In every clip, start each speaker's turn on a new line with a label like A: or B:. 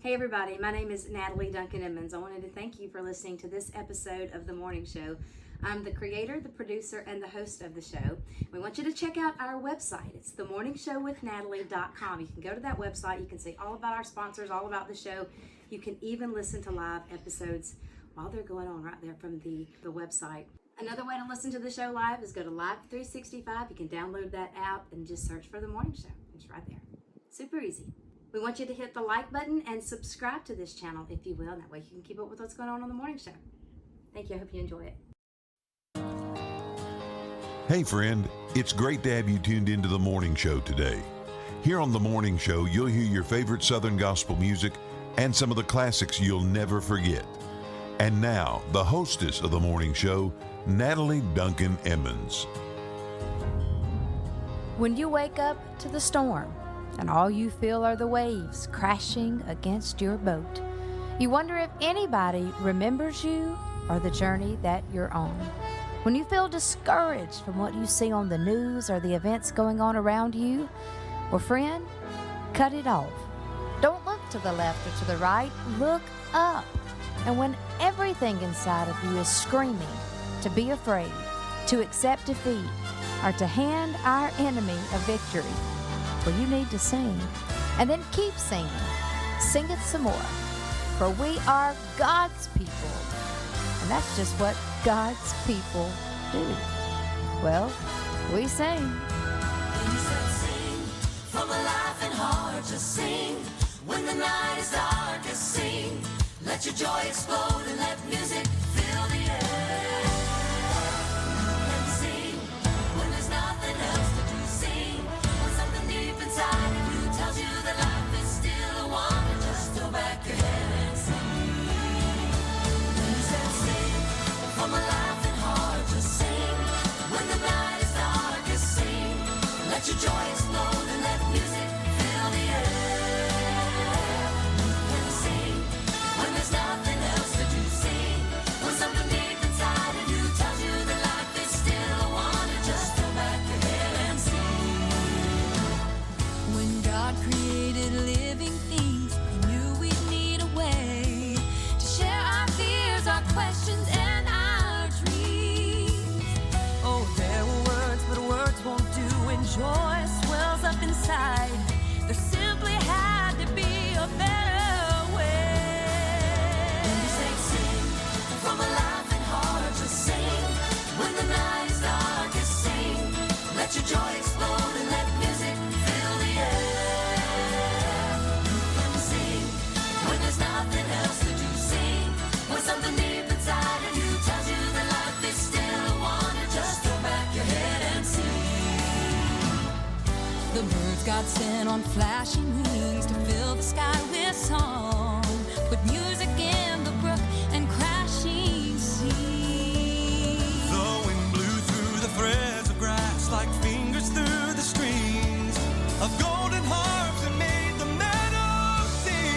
A: Hey everybody, my name is Natalie Duncan-Emmons. I wanted to thank you for listening to this episode of The Morning Show. I'm the creator, the producer, and the host of the show. We want you to check out our website. It's themorningshowwithnatalie.com. You can go to that website. You can see all about our sponsors, all about the show. You can even listen to live episodes while they're going on right there from the website. Another way to listen to the show live is go to Live 365. You can download that app and just search for The Morning Show. It's right there. Super easy. We want you to hit the like button and subscribe to this channel if you will. That way you can keep up with what's going on The Morning Show. Thank you. I hope you enjoy it.
B: Hey friend, it's great to have you tuned into The Morning Show today. Here on The Morning Show, you'll hear your favorite Southern gospel music and some of the classics you'll never forget. And now, the hostess of The Morning Show, Natalie Duncan-Emmons.
C: When you wake up to the storm and all you feel are the waves crashing against your boat, you wonder if anybody remembers you or the journey that you're on. When you feel discouraged from what you see on the news or the events going on around you, well, friend, cut it off. Don't look to the left or to the right. Look up. And when everything inside of you is screaming to be afraid, to accept defeat, or to hand our enemy a victory, well, you need to sing. And then keep singing. Sing it some more. For we are God's people. And that's just what God's people do. Well, we sing.
D: You said sing from a life and heart, just sing. When the night is darkest, sing. Let your joy explode and let music fill the air. And sing when there's nothing else to do, sing. When something deep inside of you tells you that life is still a wonder, just throw back your head and sing. You said sing from a life and heart, just sing. When the night is darkest, sing. Let your joy explode and let music fill the air. And sing when there's nothing else to do, sing. When something deep inside of you tells you that life is still a wonder, just throw back your head and sing. When God created living things, He knew we'd need a way to share our fears, our questions, and our dreams. Oh, there were words, but words won't do when joy swells up inside. There simply had to be a better way. When you say sing, from a life and heart, just sing. When the night is darkest, sing. Let your joy explode and let music fill the air. And sing when there's nothing else to do, sing. When something deep inside of you tells you that life is still a wonder, just throw back your head and sing. The birds God sent on flashing wings to fill the sky with song. Put music in the brook and crashing sea.
E: The wind blew through the threads of grass like fingers through the strings of golden harps and made the meadow sing.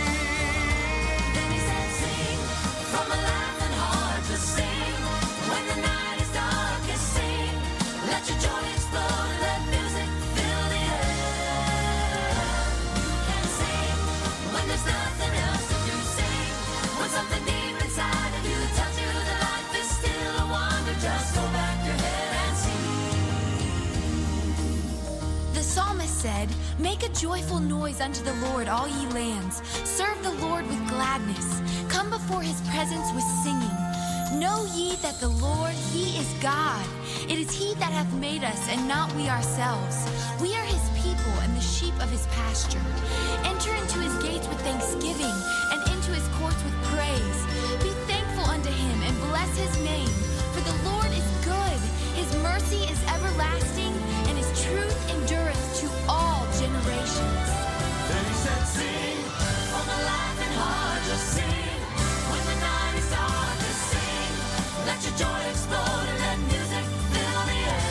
D: Then He said sing from a life and heart, just sing. When the night is darkest, sing. Let your joy explode and let music fill the air. You can sing when there's nothing else to do, sing. When something deep inside of you tells you that life is still a wonder, just throw back your head and sing.
F: The psalmist said, "Make a joyful noise unto the Lord, all ye lands. Serve the Lord with gladness. Come before His presence with singing. Know ye that the Lord, He is God. It is He that hath made us, and not we ourselves. We are His people and the sheep of His pasture. Enter into His gates with thanksgiving, and into His courts with praise. Be thankful unto Him, and bless His name. For the Lord is good, His mercy is everlasting, and His truth endureth to all generations."
D: Then He said sing from a life and heart, just sing. When the night is darkest, sing. Let your joy explode and let music fill the air.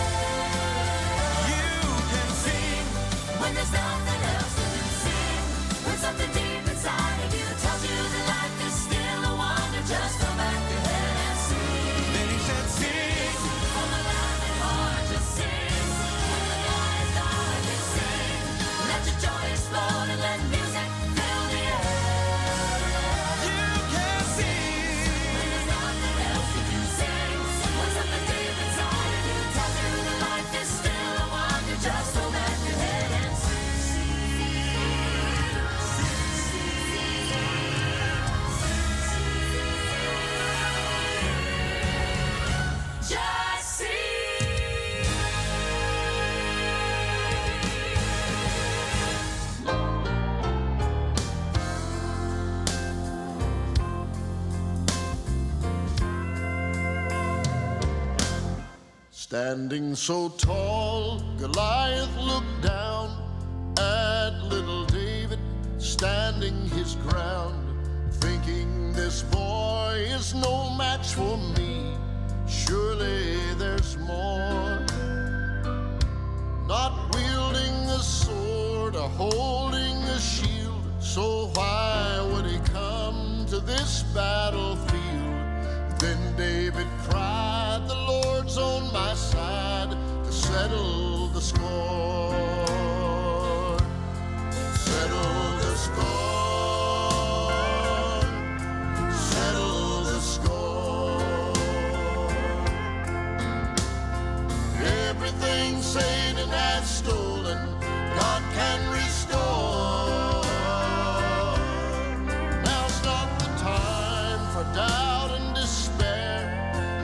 E: You can sing
D: when there's nothing else to do, sing. When something deep
G: Standing so tall, Goliath looked down at little David standing his ground, thinking this boy is no match for me. Surely there's more. Not wielding a sword or holding a shield, so why would he come to this battlefield? Then David cried, the Lord's on my side to settle the score. Settle the score. Settle the score. Everything Satan has stolen, God can restore. Now's not the time for doubt and despair.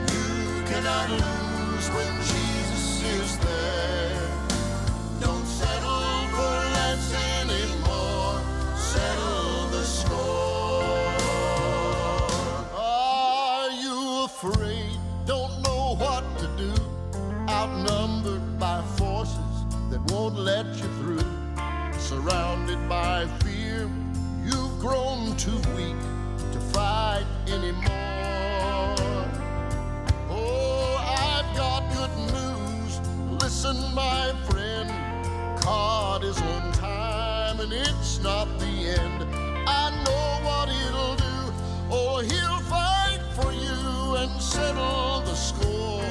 G: You cannot lose when Jesus is there. Don't settle for less anymore. Settle the score. Are you afraid? Don't know what to do? Outnumbered by forces that won't let you through. Surrounded by fear, you've grown too weak to fight anymore. Oh, I've got good news. Listen, my friend, God is on time and it's not the end. I know what he'll do. Oh, he'll fight for you and settle the score.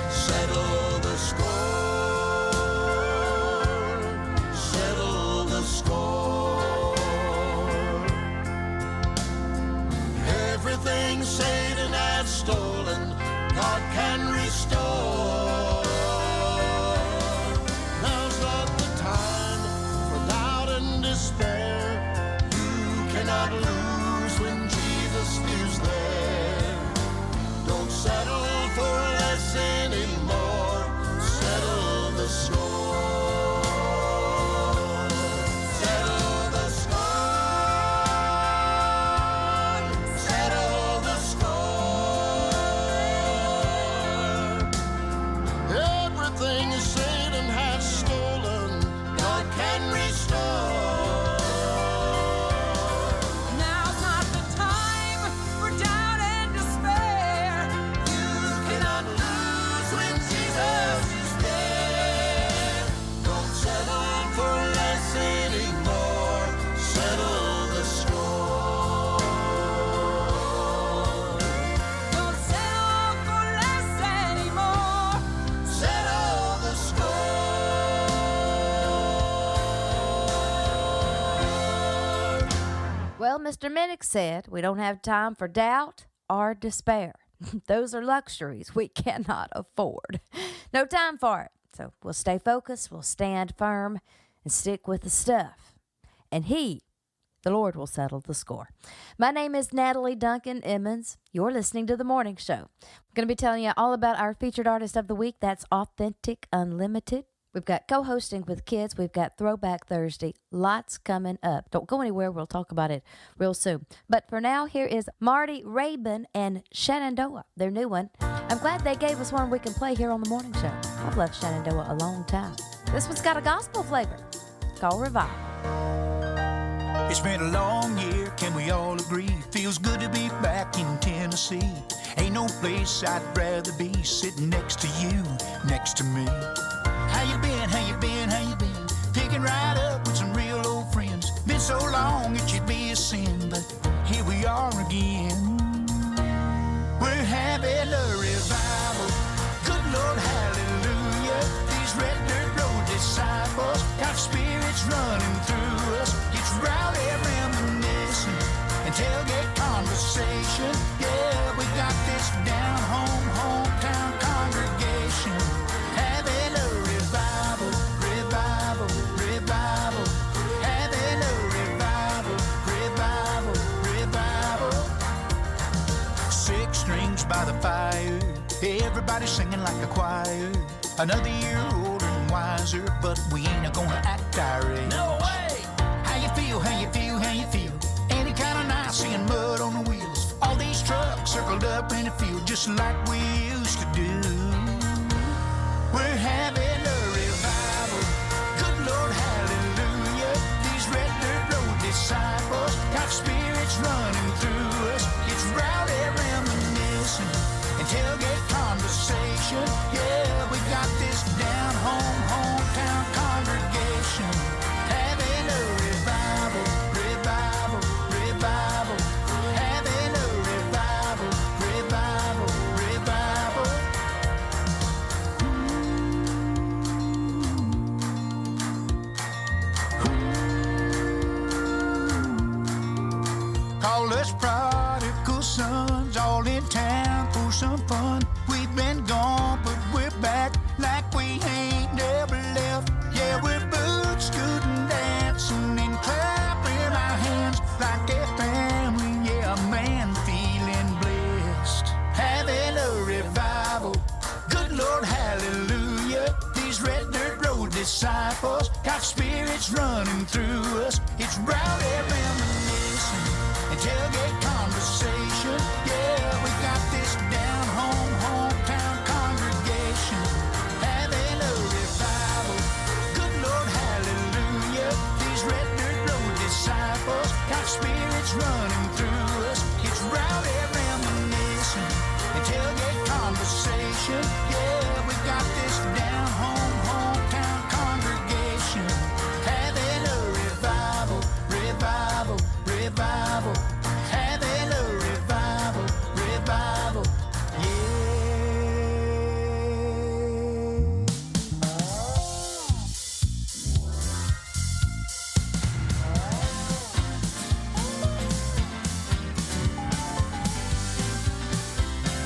G: Settle the score. Settle the score. Everything Satan had stolen, God can restore. Now's not the time for doubt and despair. You cannot lose when Jesus is there. Don't settle for less anymore. Settle the score. Settle the score. Settle the score. Everything Satan has stolen, God can restore.
D: Now's not the time for doubt and despair. You cannot lose when Jesus is there.
G: Don't settle for less anymore. Settle the score.
D: Don't settle for less anymore.
G: Settle the score.
C: Well, Mr. Minnick said we don't have time for doubt or despair. Those are luxuries we cannot afford. No time for it. So we'll stay focused, we'll stand firm, and stick with the stuff. And the Lord, will settle the score. My name is Natalie Duncan-Emmons. You're listening to The Morning Show. I'm going to be telling you all about our featured artist of the week. That's Authentic Unlimited. We've got co-hosting with kids. We've got Throwback Thursday. Lots coming up. Don't go anywhere. We'll talk about it real soon. But for now, here is Marty Rabin and Shenandoah, their new one. I'm glad they gave us one we can play here on The Morning Show. I've loved Shenandoah a long time. This one's got a gospel flavor. It's called Revival.
H: It's been a long year, can we all agree? Feels good to be back in Tennessee. Ain't no place I'd rather be, sitting next to you, next to me. How you been, how you been, how you been? Picking right up with some real old friends. Been so long it should be a sin, but here we are again. We're having a revival, good Lord, hallelujah. These red dirt road disciples got spirits running through us. It's rowdy reminiscing and tailgate conversation. Yeah, we got this down home, hometown congregation. Having a revival, revival, revival. Having a revival, revival, revival. 6 strings by the fire, everybody singing like a choir. Another year older and wiser, but we ain't gonna act our age. No way! How you feel, how you feel, how you feel? Any kind of night seeing mud on the wheels. All these trucks circled up up and it feels just like we used to do. We're having a revival. Good Lord, hallelujah. These red dirt road disciples got spirits running through us. It's rowdy reminiscing and tailgate conversation. Yeah, we got this down home, hometown congregation. Having a revival, revival, revival. Having a revival, revival, revival. Call us prodigal sons, all in town for some fun. We've been gone, but we're back like we ain't never left. Yeah, we're boot scooting, dancing, and clapping our hands like a family. Yeah, a man feeling blessed. Having a revival. Good Lord, hallelujah. These red dirt road disciples got spirits running through us. It's rowdy reminiscing and tailgate conversation. Yeah, we got this down home, hometown congregation. Having a revival. Good Lord, hallelujah. These red dirt road disciples got spirits running through us. It's rowdy reminiscing and tailgate conversation. Yeah, we got this down home, hometown congregation. Having a revival, revival, revival. Having a revival, revival. Yeah.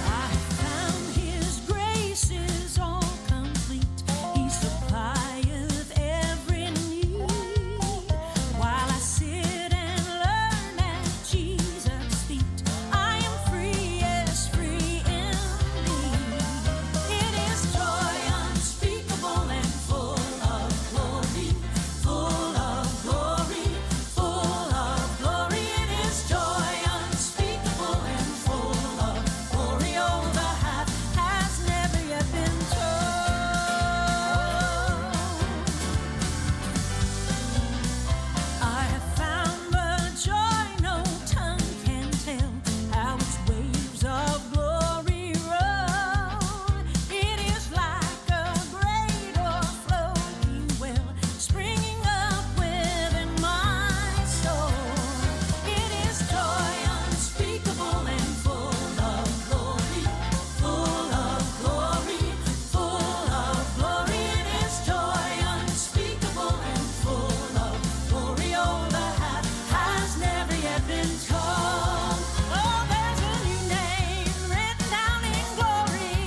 D: I found His grace is all complete. He supplieth every need. While I sit and learn at Jesus' feet, I am free, yes, free indeed. It is joy unspeakable and full of glory, full of glory, full of glory. It is joy unspeakable and full of glory. Oh, the half has never yet been told. I have found the joy no tongue can tell, how its waves of glory roll. It is like a great o'erflowing well, springing up within my soul. It is joy unspeakable and full of glory, full of glory, full of glory. It is joy unspeakable and full of glory. Oh, the half has never yet been told. Oh, there's a new name written down in glory,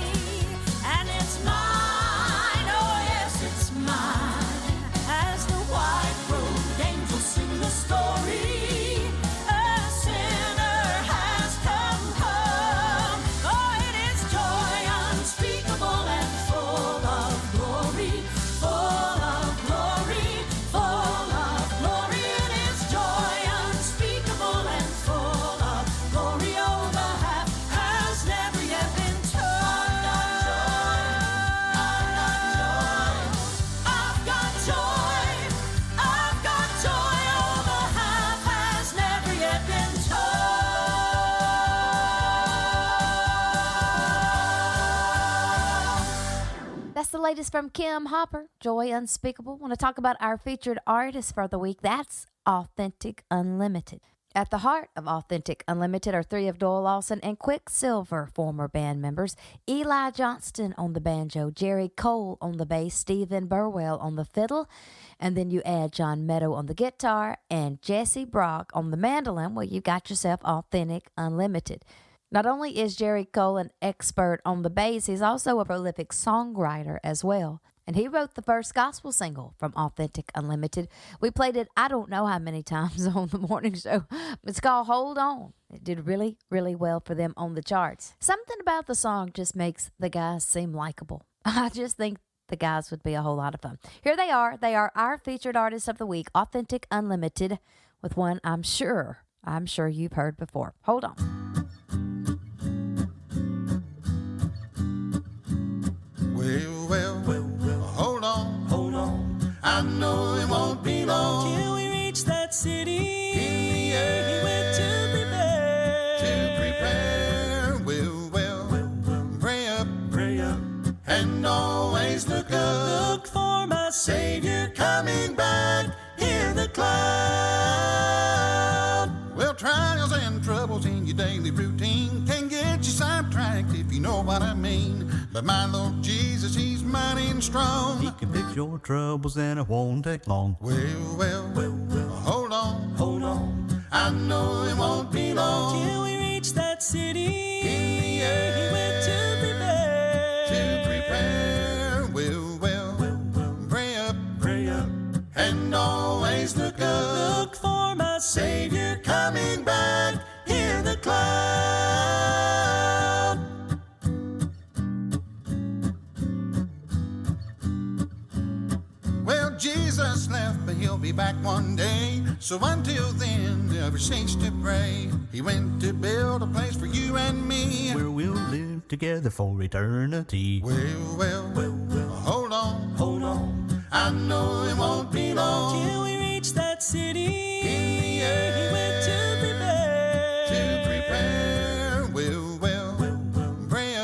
D: and it's mine. Oh, yes, it's mine. As the white-robed angels sing the story, a sinner has come home. Oh, it is joy unspeakable and full of glory, full of glory, full of glory. It is joy unspeakable and full of glory. Oh, the half has never yet been told. I've got joy, I've got joy. Oh, the half has never yet been told.
C: That's the latest from Kim Hopper, Joy Unspeakable. Want to talk about our featured artist for the week? That's Authentic Unlimited. At the heart of Authentic Unlimited are three of Doyle Lawson and Quicksilver former band members: Eli Johnston on the banjo, Jerry Cole on the bass, Stephen Burwell on the fiddle, and then you add John Meadow on the guitar and Jesse Brock on the mandolin. Well, you got yourself Authentic Unlimited. Not only is Jerry Cole an expert on the bass, he's also a prolific songwriter as well. And he wrote the first gospel single from Authentic Unlimited. We played it I don't know how many times on the morning show. It's called Hold On. It did really, really well for them on the charts. Something about the song just makes the guys seem likable. I just think the guys would be a whole lot of fun. Here they are. They are our featured artists of the week, Authentic Unlimited, with one I'm sure you've heard before. Hold on.
G: trials and troubles in your daily routine can get you sidetracked, if you know what I mean. But my Lord Jesus, He's mighty and strong.
E: He can fix your troubles and it won't take long.
G: Well, hold on. I know it won't be long
E: Till we reach that city
G: in the air.
E: He went to prepare.
G: Well, pray up, and always look up.
E: Look for my Savior
G: Coming back in the cloud. Well, Jesus left, but He'll be back one day. So until then, never cease to pray. He went to build a place for you and me,
E: where we'll live together for eternity.
G: Well, hold on. I know it won't be long
E: Till we reach that city
G: in the air.
E: He went to prepare.
G: Well, pray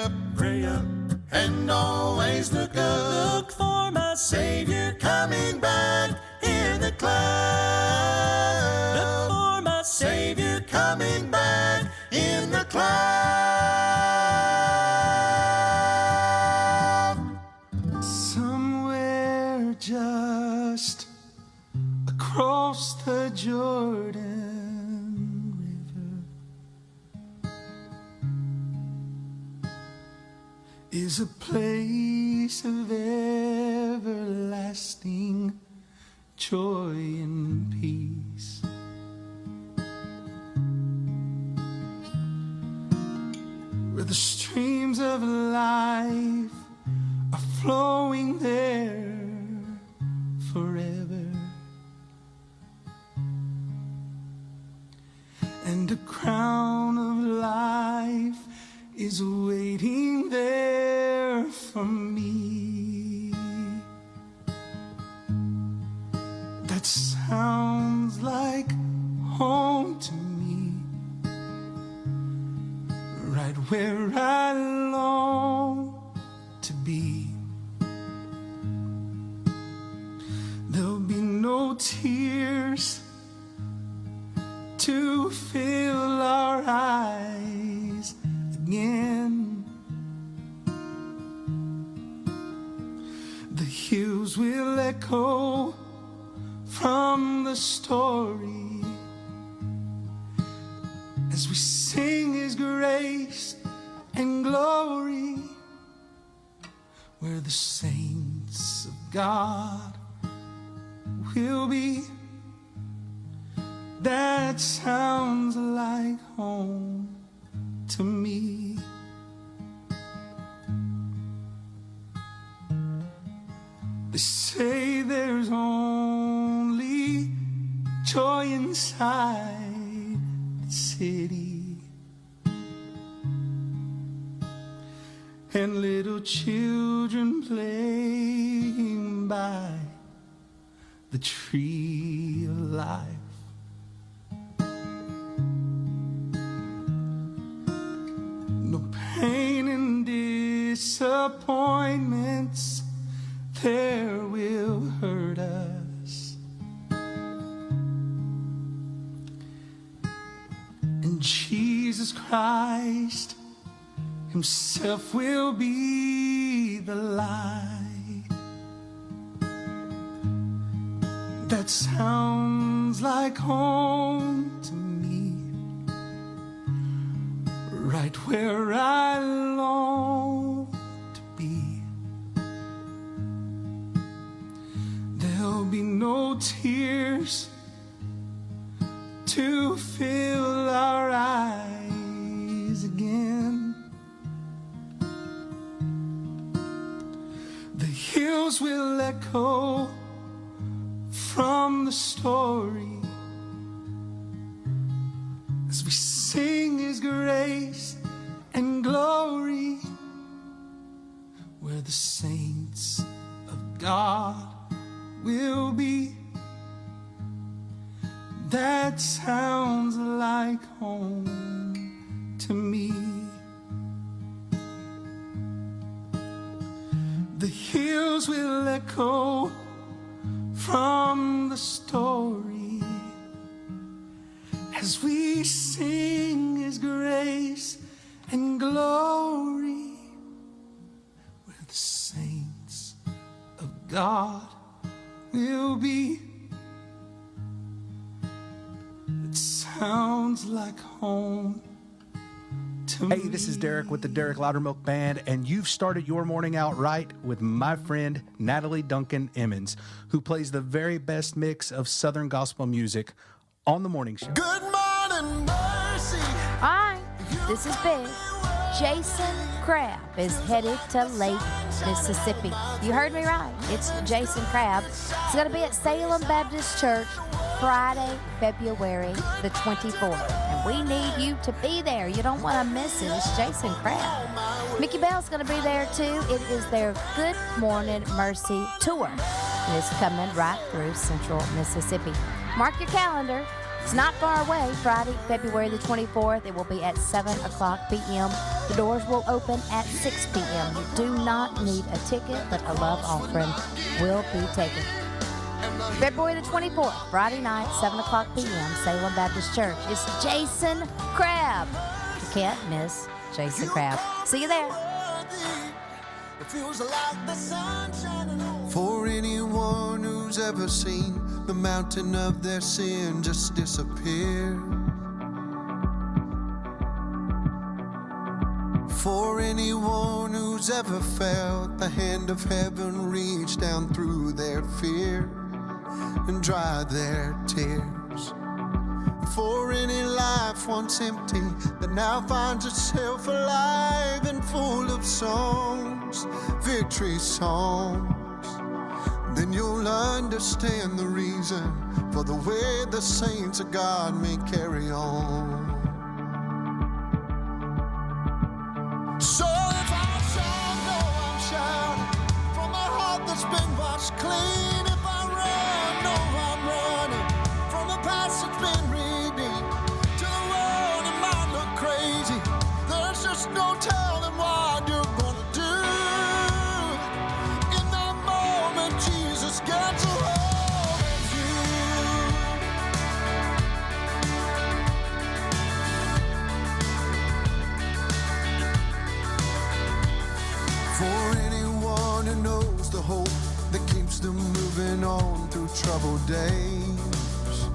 G: up, and always look up.
E: Look for my
G: Savior coming back in the cloud.
E: Look for my
G: Savior coming back in the cloud.
E: Somewhere just across the Jordan River is a place of everlasting joy and peace. Where the streams of life are flowing there forever, and a crown of life is waiting there for me. That sounds like home to me, right where I long to be. There'll be no tears to fill our eyes again. The hills will echo from the story as we sing His grace and glory, where the saints of God will be. That sounds like home to me. They say there's only joy inside the city, and little children playing by the tree of life. No pain and disappointments there will hurt us, and Jesus Christ Himself will be the light. That sounds like home to me, right where I long to be. There'll be no tears to fill our eyes again. The hills will echo from the story as we sing His grace and glory, where the saints of God will be. That sounds like home to me. The hills will echo from the story as we sing His grace and glory, where the saints of God will be. It sounds like home to me.
I: Hey, this is Derek with the Derek Loudermilk Band, and you've started your morning out right with my friend Natalie Duncan-Emmons, who plays the very best mix of Southern gospel music on the morning show.
G: Good morning, mercy.
C: Hi, this is Big. Jason Crabb is headed to Lake Mississippi. You heard me right. It's Jason Crabb. It's going to be at Salem Baptist Church Friday, February the 24th. And we need you to be there. You don't want to miss it. It's Jason Crabb. Mickey Bell's going to be there too. It is their Good Morning Mercy Tour. And it's coming right through Central Mississippi. Mark your calendar. It's not far away. Friday, February the 24th. It will be at 7 o'clock p.m. The doors will open at 6 p.m. You do not need a ticket, but a love offering will be taken. February the 24th, Friday night, 7 o'clock p.m., Salem Baptist Church. It's Jason Crabb. You can't miss Jason Crabb. See you there.
G: It feels like the sun shining on. For anyone who's ever seen the mountain of their sin just disappear. For anyone who's ever felt the hand of heaven reach down through their fear and dry their tears. For any life once empty that now finds itself alive and full of songs, victory songs, then you'll understand the reason for the way the saints of God may carry on. So if I shout, no, I'm shouting from a heart that's been washed clean. If I run, no, I'm running from a past that's been redeemed. To the world, it might look crazy. There's just no telling what you're gonna do. In that moment, Jesus gets a hold of you. For anyone who knows the hope that keeps them moving on through troubled days.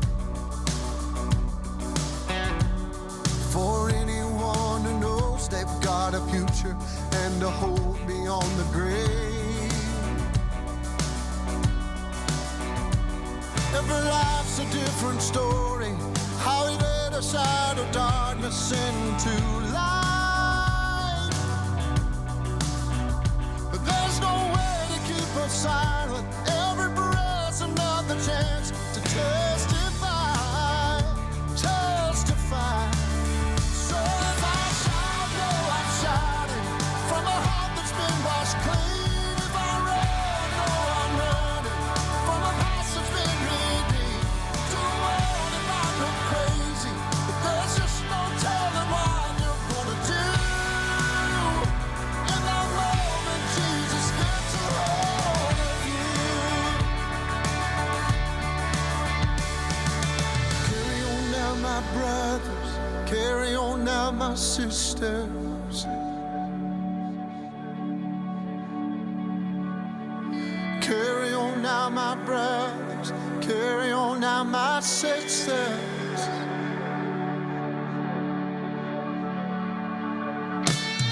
G: For anyone who knows they've got a future and a hope beyond the grave. Every life's a different story, how he led us out of darkness into light. But there's no way to keep us silent. Every breath's another chance to testify, testify. So if I shout, no, I'm shouting from a heart that's been washed clean. If I run, no, I'm running from a past that's been redeemed. To a world that might look crazy, but there's just no telling what you're gonna do. In that moment, Jesus gets a hold of you. Carry on now, my brothers. Carry on now, my sisters. Carry on now, my brothers. Carry on now, my sisters.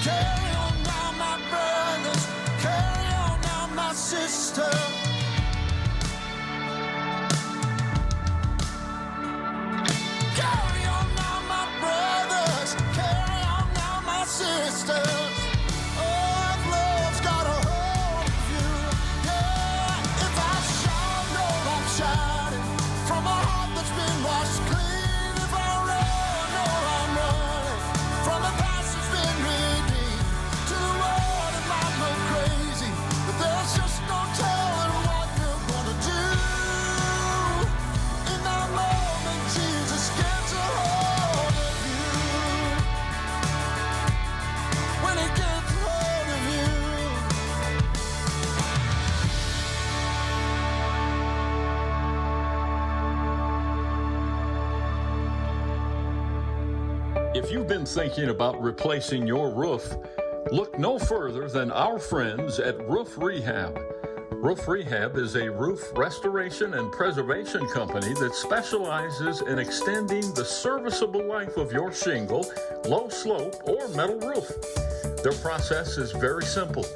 G: Carry on now, my brothers. Carry on now, my sisters. Carry on now, my brothers. Carry on now, my sisters. Oh, if love's got a hold of you, yeah. If I shout, no, I'm shouting from a heart that's been washed clean.
J: If you've been thinking about replacing your roof, look no further than our friends at Roof Rehab. Roof Rehab is a roof restoration and preservation company that specializes in extending the serviceable life of your shingle, low slope, or metal roof. Their process is very simple.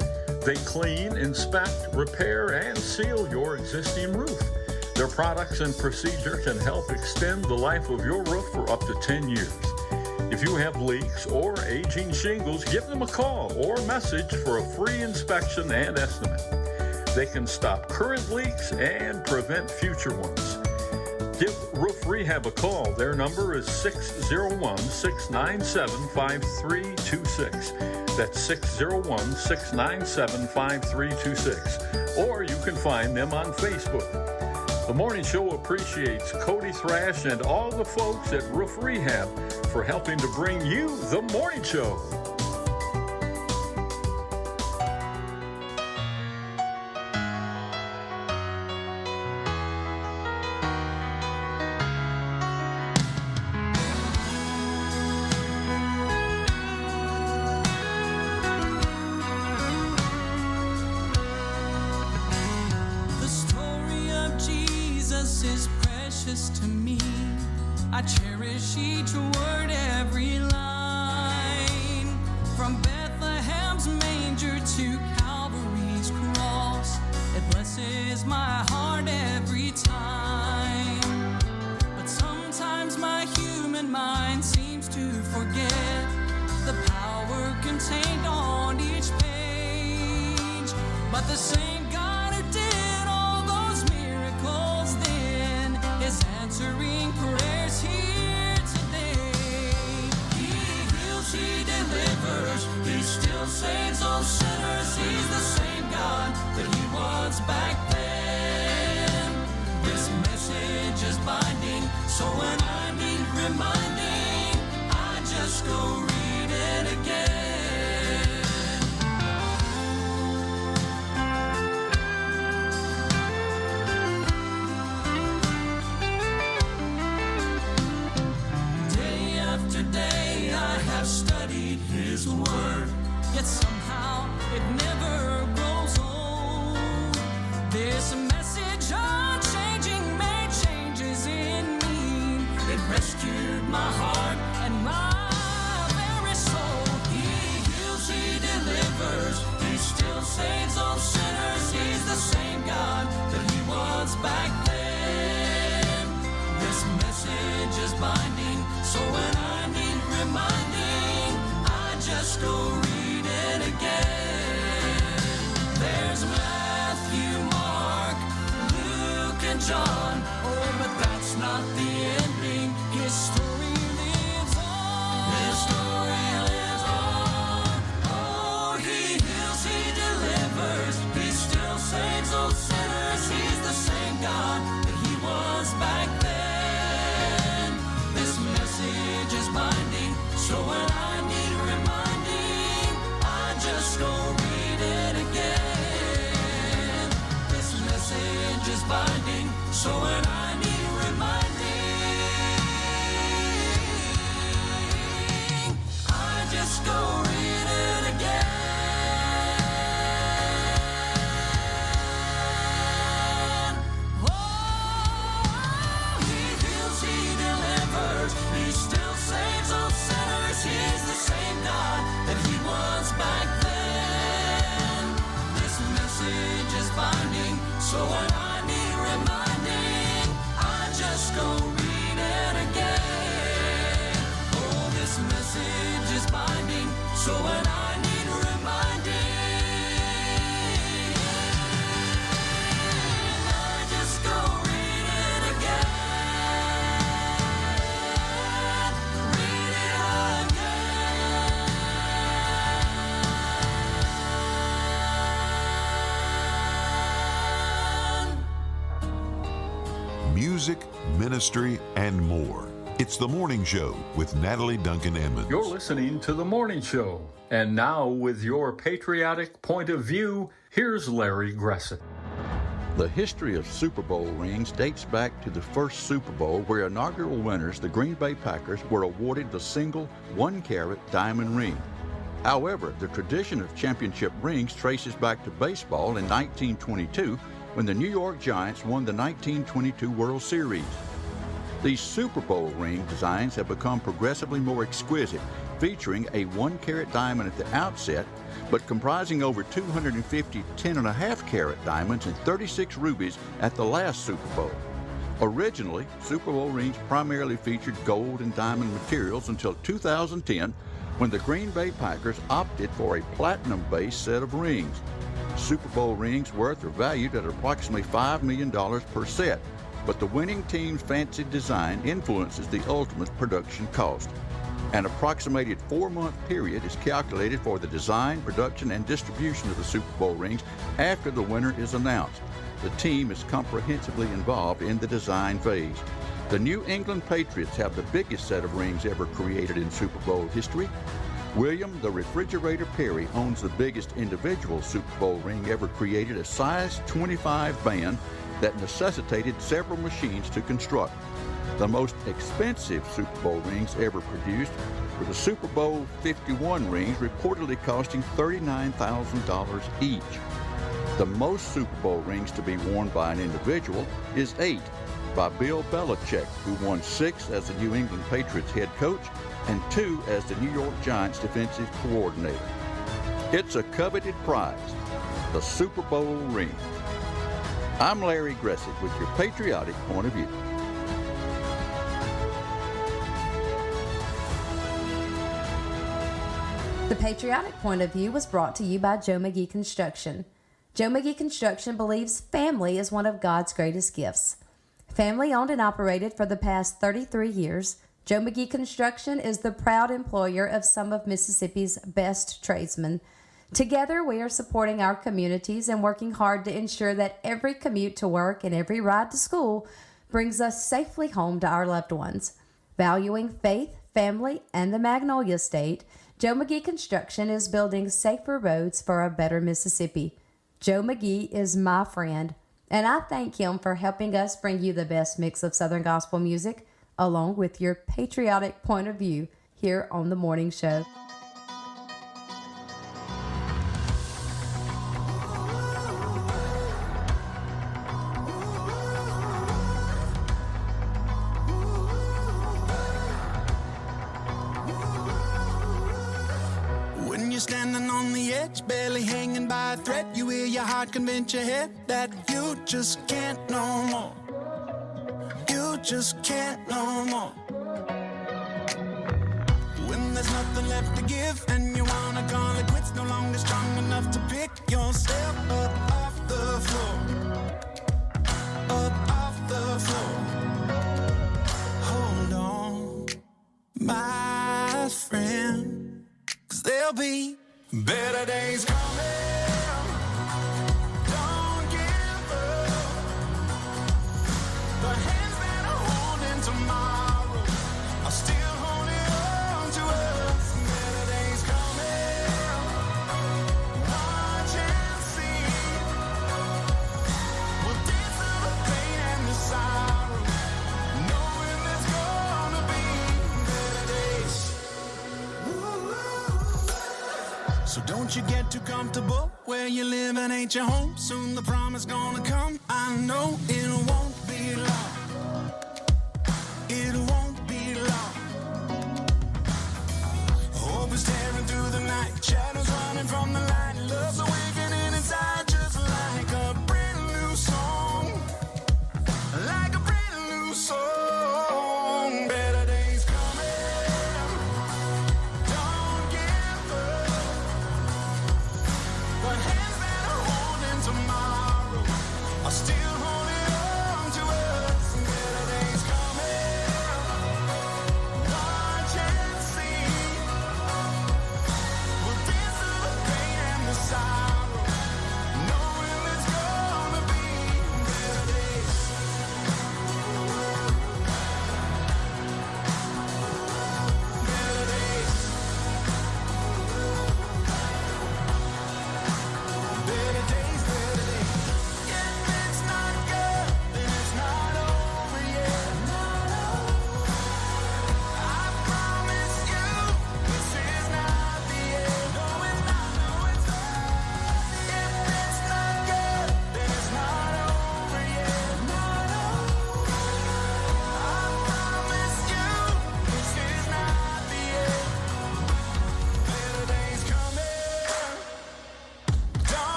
J: They clean, inspect, repair, and seal your existing roof. Their products and procedure can help extend the life of your roof for up to 10 years. If you have leaks or aging shingles, give them a call or message for a free inspection and estimate. They can stop current leaks and prevent future ones. Give Roof Rehab a call. Their number is 601-697-5326. That's 601-697-5326. Or you can find them on Facebook. The Morning Show appreciates Cody Thrash and all the folks at Roof Rehab for helping to bring you The Morning Show.
E: The story of Jesus is precious to me. I cherish each word, every line. From Bethlehem's manger to Calvary's cross, it blesses my heart every time. But sometimes my human mind seems to forget the power contained on each page. But the same God who did all those miracles then is answering prayers here today. He heals, he delivers, he still saves all sinners. He's the same God that he was back then. This message is binding, so when I need reminding, I just go read it again. Day after day I have studied his word, yet somehow it never grows old. This message unchanging made changes in me. It rescued my heart and my very soul. He heals, he delivers, he still saves all sinners. He's the same God that he was back then. This message is binding, so when I need reminding, I just go read it again. There's Matthew, Mark, Luke, and John. Oh, but that's not the ending. His story lives on. His story lives on. Oh, he heals, he delivers, he still saves all sinners. He's the same God that he was back then. This message is binding, so when I need reminding, I just go read it again. This message is binding, so when I need reminding, I just go read it again. Oh, he heals, he delivers, he still saves all sinners. He's the same God that he was back then. This message is binding, so when I need reminding, I just go read it again. Oh, this message is binding, so when I need reminding, I just go read it again. Read it again.
B: Music, ministry, and more. It's The Morning Show with Natalie Duncan-Emmons.
J: You're listening to The Morning Show. And now, with your patriotic point of view, here's Larry Gressett.
K: The history of Super Bowl rings dates back to the first Super Bowl, where inaugural winners, the Green Bay Packers, were awarded the single 1-carat diamond ring. However, the tradition of championship rings traces back to baseball in 1922, when the New York Giants won the 1922 World Series. These Super Bowl ring designs have become progressively more exquisite, featuring a 1-carat diamond at the outset, but comprising over 250 10.5-carat diamonds and 36 rubies at the last Super Bowl. Originally, Super Bowl rings primarily featured gold and diamond materials until 2010, when the Green Bay Packers opted for a platinum-based set of rings. Super Bowl rings worth are valued at approximately $5 million per set, but the winning team's fancy design influences the ultimate production cost. An approximated 4-month period is calculated for the design, production, and distribution of the Super Bowl rings after the winner is announced. The team is comprehensively involved in the design phase. The New England Patriots have the biggest set of rings ever created in Super Bowl history. William the Refrigerator Perry owns the biggest individual Super Bowl ring ever created, a size 25 band that necessitated several machines to construct. The most expensive Super Bowl rings ever produced were the Super Bowl 51 rings, reportedly costing $39,000 each. The most Super Bowl rings to be worn by an individual is 8 by Bill Belichick, who won 6 as the New England Patriots head coach and 2 as the New York Giants defensive coordinator. It's a coveted prize, the Super Bowl ring. I'm Larry Gressick with your patriotic point of view.
A: The Patriotic Point of View was brought to you by Joe McGee Construction. Joe McGee Construction believes family is one of God's greatest gifts. Family owned and operated for the past 33 years, Joe McGee Construction is the proud employer of some of Mississippi's best tradesmen. Together, we are supporting our communities and working hard to ensure that every commute to work and every ride to school brings us safely home to our loved ones. Valuing faith, family, and the Magnolia State, Joe McGee Construction is building safer roads for a better Mississippi. Joe McGee is my friend, and I thank him for helping us bring you the best mix of Southern gospel music, along with your patriotic point of view here on The Morning Show.
H: Standing on the edge, barely hanging by a thread. You hear your heart convince your head that you just can't no more. You just can't no more. When there's nothing left to give and you wanna call it quits, no longer strong enough to pick yourself up off the floor. Up off the floor. Hold on, my friend. There'll be better days coming. Don't give up. The hands that are holding tomorrow are still holding on to us. Better days coming. Watch and see. We'll dance through the pain and the sorrow, knowing there's gonna be better days. So don't you get too comfortable where you live and ain't your home. Soon the promise gonna come. I know it won't be long. It won't be long. Hope is tearing through the night. Shadows running from the light. Love's awakening inside just like a brand new song. Like a brand new song. Better days coming. Don't give up. The hands that are holding tomorrow are still holding on to us.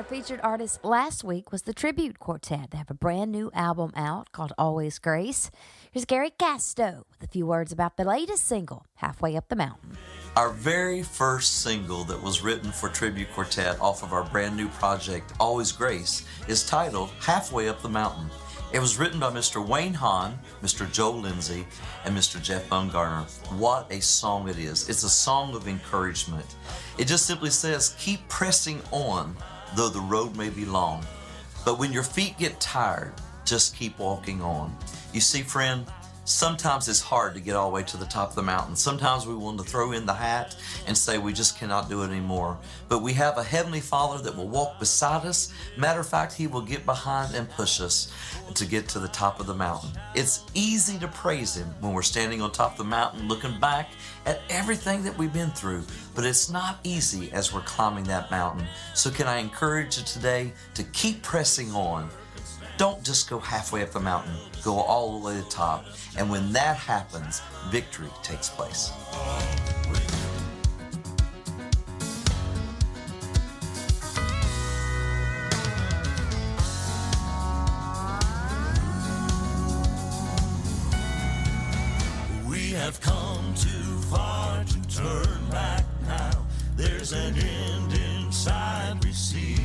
C: featured artist last week was the Tribute Quartet. They have a brand new album out called Always Grace. Here's Gary Casto with a few words about the latest single, Halfway Up the Mountain.
L: Our very first single that was written for Tribute Quartet off of our brand new project, Always Grace, is titled Halfway Up the Mountain. It was written by Mr. Wayne Hahn, Mr. Joe Lindsay, and Mr. Jeff Bumgarner. What a song it is. It's a song of encouragement. It just simply says, keep pressing on, though the road may be long. But when your feet get tired, just keep walking on. You see, friend, sometimes it's hard to get all the way to the top of the mountain. Sometimes we want to throw in the hat and say we just cannot do it anymore. But we have a Heavenly Father that will walk beside us. Matter of fact, He will get behind and push us to get to the top of the mountain. It's easy to praise Him when we're standing on top of the mountain looking back at everything that we've been through. But it's not easy as we're climbing that mountain. So can I encourage you today to keep pressing on? Don't just go halfway up the mountain, go all the way to the top. And when that happens, victory takes place.
D: We have come too far to turn back now. There's an end inside we see.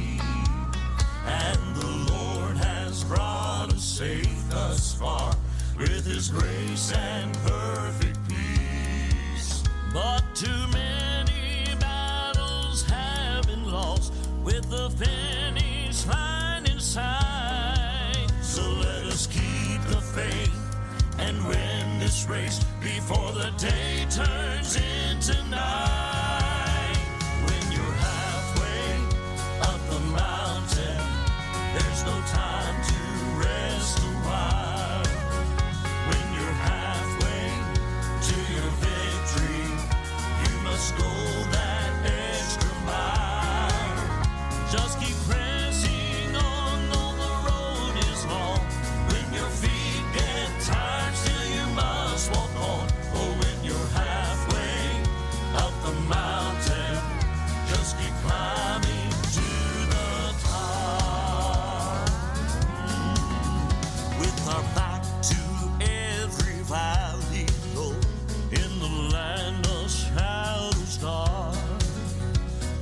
D: And the Lord has brought us safe thus far with His grace and perfect peace. But too many battles have been lost with the finish line in sight. So let us keep the faith and win this race before the day turns into night. When you're halfway up the mountain, there's no time to rest a while. When you're halfway to your victory, you must go that extra mile. Just keep pressing on, though the road is long. When your feet get tired, still you must walk on. Oh, when you're halfway up the mountain, just keep climbing to the top. With our back to every valley low, in the land of shadows dark,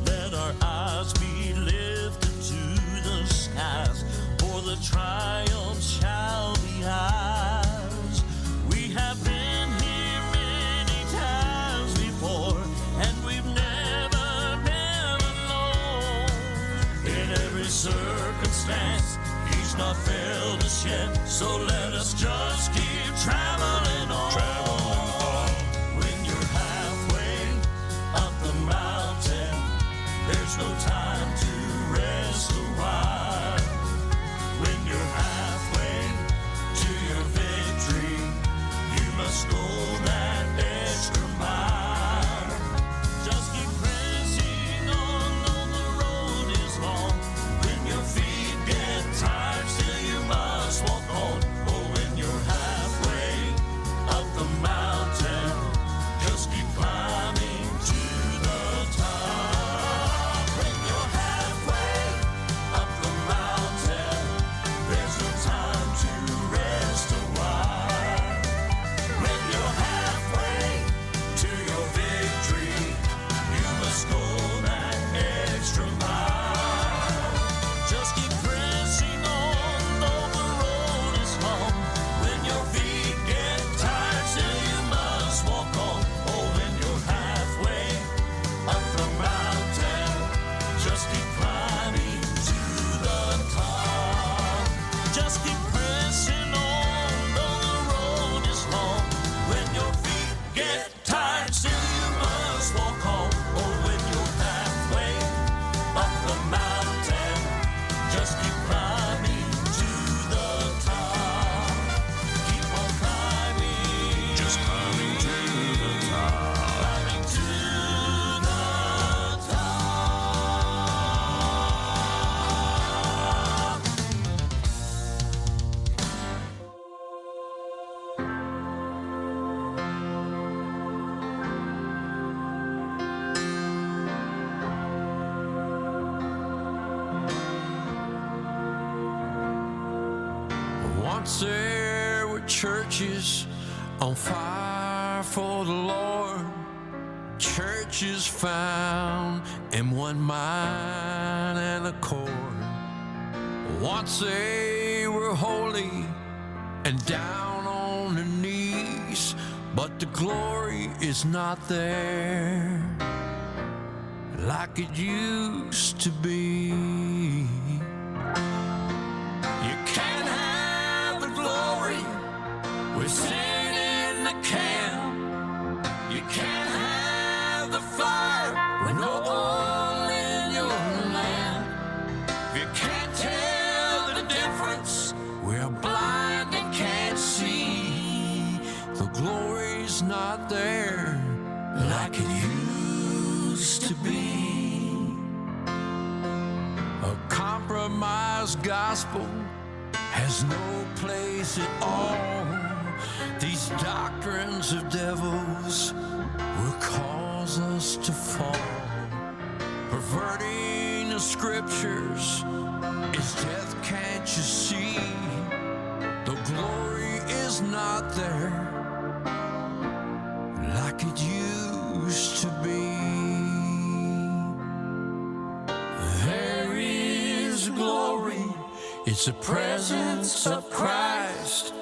D: let our eyes be lifted to the skies, for the triumph shall be ours. We have been here many times before, and we've never been alone. In every circumstance, He's not failed us yet, so let us just keep traveling on. When you're halfway up the mountain, there's no time to rest a while. When you're halfway to your victory, you must go that extra mile. Just keep pressing on, though the road is long. When your feet get tired, still you must walk on. Oh, when you're halfway up the
E: Once there were churches on fire for the Lord, churches found in one mind and accord. Once they were holy and down on their knees, but the glory is not there like it used to be. You can't have the glory with sin in the camp. You can't have the fire with no oil in your lamp. If you can't tell the difference, we're blind and can't see. The glory's not there like it used to be. A compromised gospel has no place at all. These doctrines of devils will cause us to fall. Perverting the scriptures is death, can't you see? The glory is not there like it used to be. There is glory, it's the presence of Christ,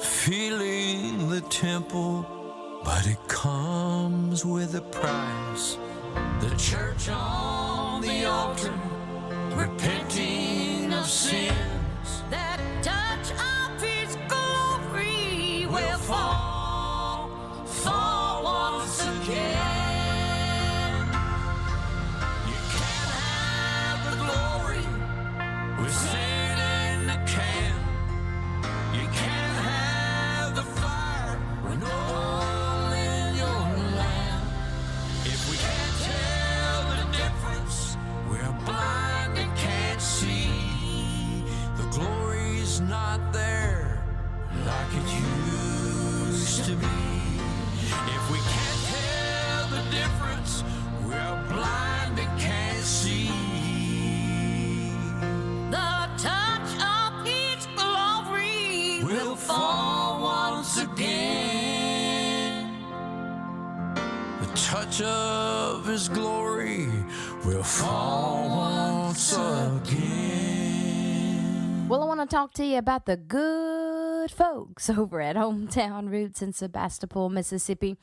E: feeling the temple, but it comes with a price. The church on the altar, repenting of sins, that touch of His glory will fall once again. You can't have the glory with sin in the camp. You can't have the fire with no oil in your lamp. If we can't tell the difference, we're blind and can't see. The glory's not there like it used to be. If we can't tell the difference, we're blind and can't see. The touch of His glory will fall once again. The touch of His glory will fall once again.
C: Well, I want to talk to you about the good folks over at Hometown Roots in Sebastopol, Mississippi.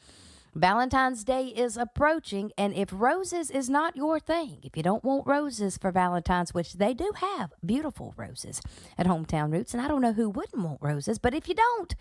C: Valentine's Day is approaching, and if roses is not your thing, if you don't want roses for Valentine's, which they do have beautiful roses at Hometown Roots, and I don't know who wouldn't want roses, but if you don't,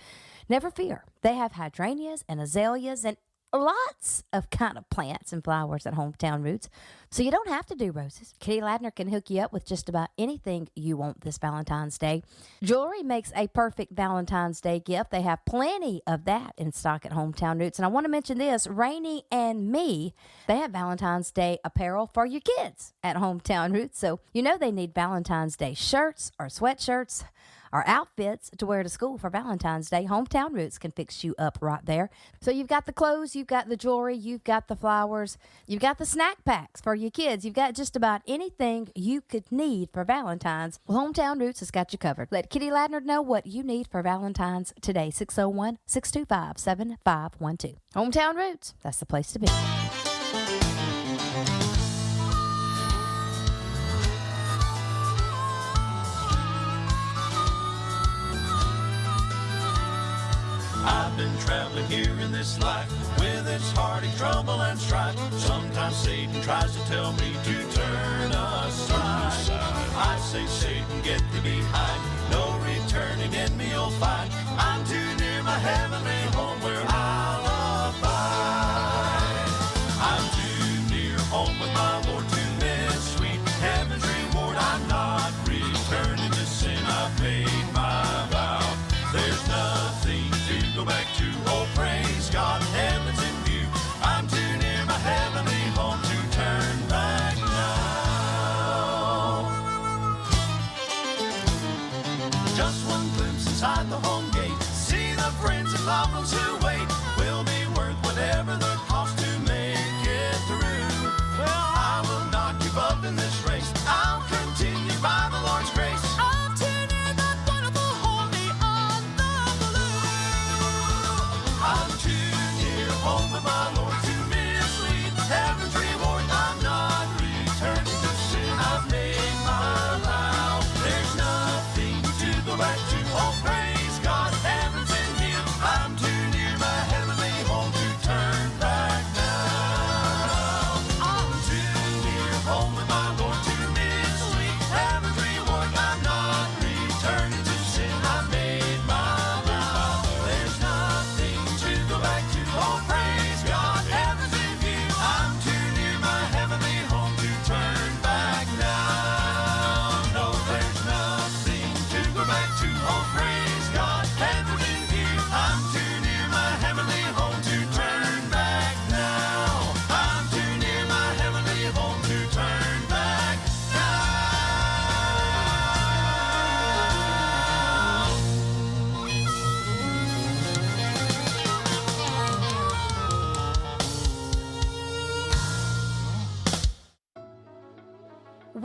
C: never fear. They have hydrangeas and azaleas and lots of kind of plants and flowers at Hometown Roots, so you don't have to do roses. Kitty Ladner can hook you up with just about anything you want this Valentine's Day. Jewelry makes a perfect Valentine's Day gift. They have plenty of that in stock at Hometown Roots. And I want to mention this, Rainy and Me, they have Valentine's Day apparel for your kids at Hometown Roots. So you know they need Valentine's Day shirts or sweatshirts or outfits to wear to school for Valentine's Day. Hometown Roots can fix you up right there. So you've got the clothes, you've got the jewelry, you've got the flowers, you've got the snack packs for your kids. You've got just about anything you could need for Valentine's. Well, Hometown Roots has got you covered. Let Kitty Ladner know what you need for Valentine's today. 601-625-7512. Hometown Roots, that's the place to be.
M: I've been traveling here in this life with its heartache, trouble, and strife. Sometimes Satan tries to tell me to turn aside. I say, Satan, get thee behind. No returning in me you'll find. I'm too near my heavenly home where I'll abide. I'm too near home with my Lord to miss sweet heaven's reward. I'm not returning to sin. I've made my vow. There's nothing to go back to. Oh, praise God, heaven's in view. I'm too near my heavenly home to turn back now. Just one glimpse inside the home gate. See the friends and loved ones who wait. Will be worth whatever the cost to make it through. Well, I will not give up in this race. I'll continue by the Lord's grace. I'm too near that wonderful home, the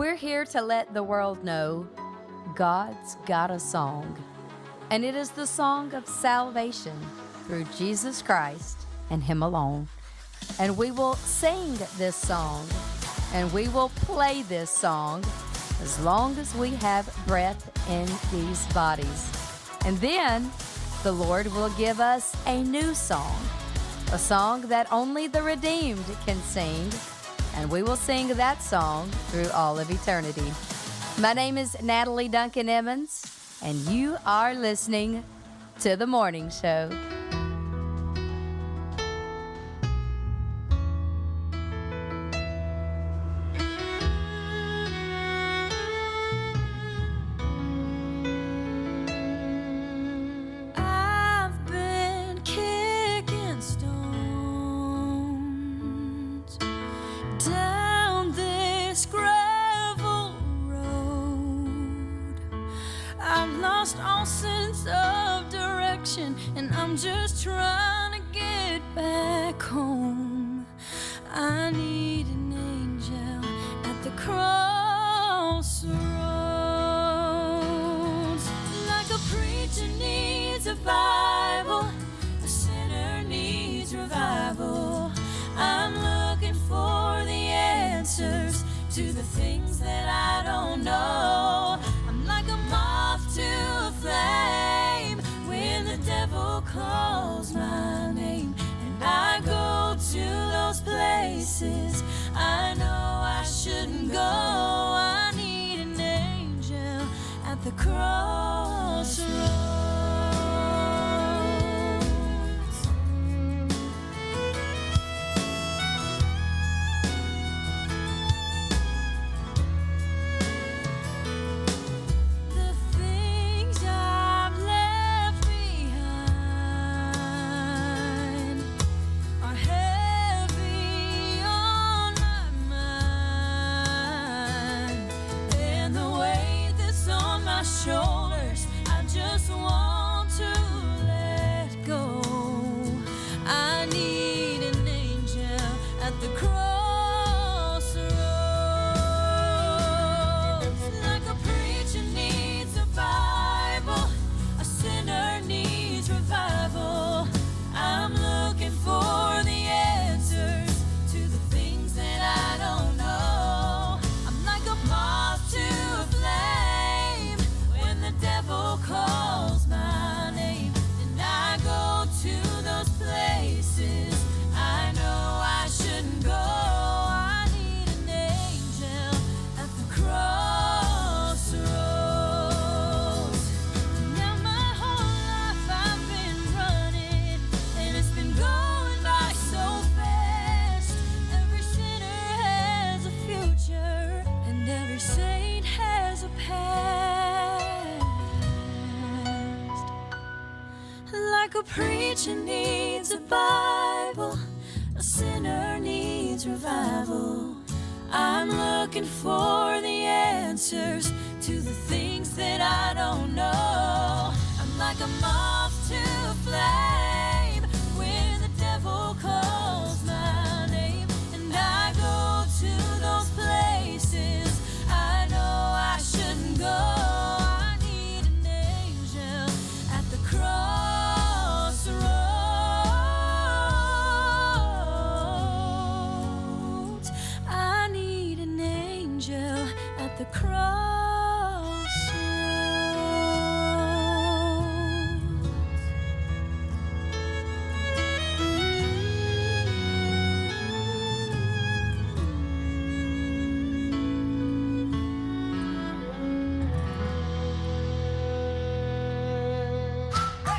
C: We're here to let the world know God's got a song, and it is the song of salvation through Jesus Christ and Him alone. And we will sing this song, and we will play this song as long as we have breath in these bodies. And then the Lord will give us a new song, a song that only the redeemed can sing, and we will sing that song through all of eternity. My name is Natalie Duncan-Emmons, and you are listening to The Morning Show.
E: I've been kicking stones down this gravel road. I've lost all sense of direction, and I'm just trying to get back home. I need an angel at the crossroads. Like a preacher needs a Bible, a sinner needs revival. I'm looking for the answers to the things that I don't know. I'm like a moth to a flame when the devil calls my name, and I go to those places I know I shouldn't go. I need an angel at the crossroads. The things I've left behind are heavy on my mind, and the weight that's on my shoulders, I just want to let go. I need an angel at the crossroads. Like a preacher needs a Bible, a sinner needs revival. I'm looking for the answers to the things that I don't know. I'm like a moth to a flame when the devil calls my name, and I go to those places I know I shouldn't go. I need an angel at the crossroads. Now my whole life I've been running, and it's been going by so fast. Every sinner has a future, and every saint has a past. Like a preacher needs a Bible, a sinner needs revival. I'm looking for the answers to the things that I don't know. I'm like a moth to a flame when the devil calls my name, and I go to those places I know I shouldn't go. I need an angel at the crossroads. I need an angel at the crossroads.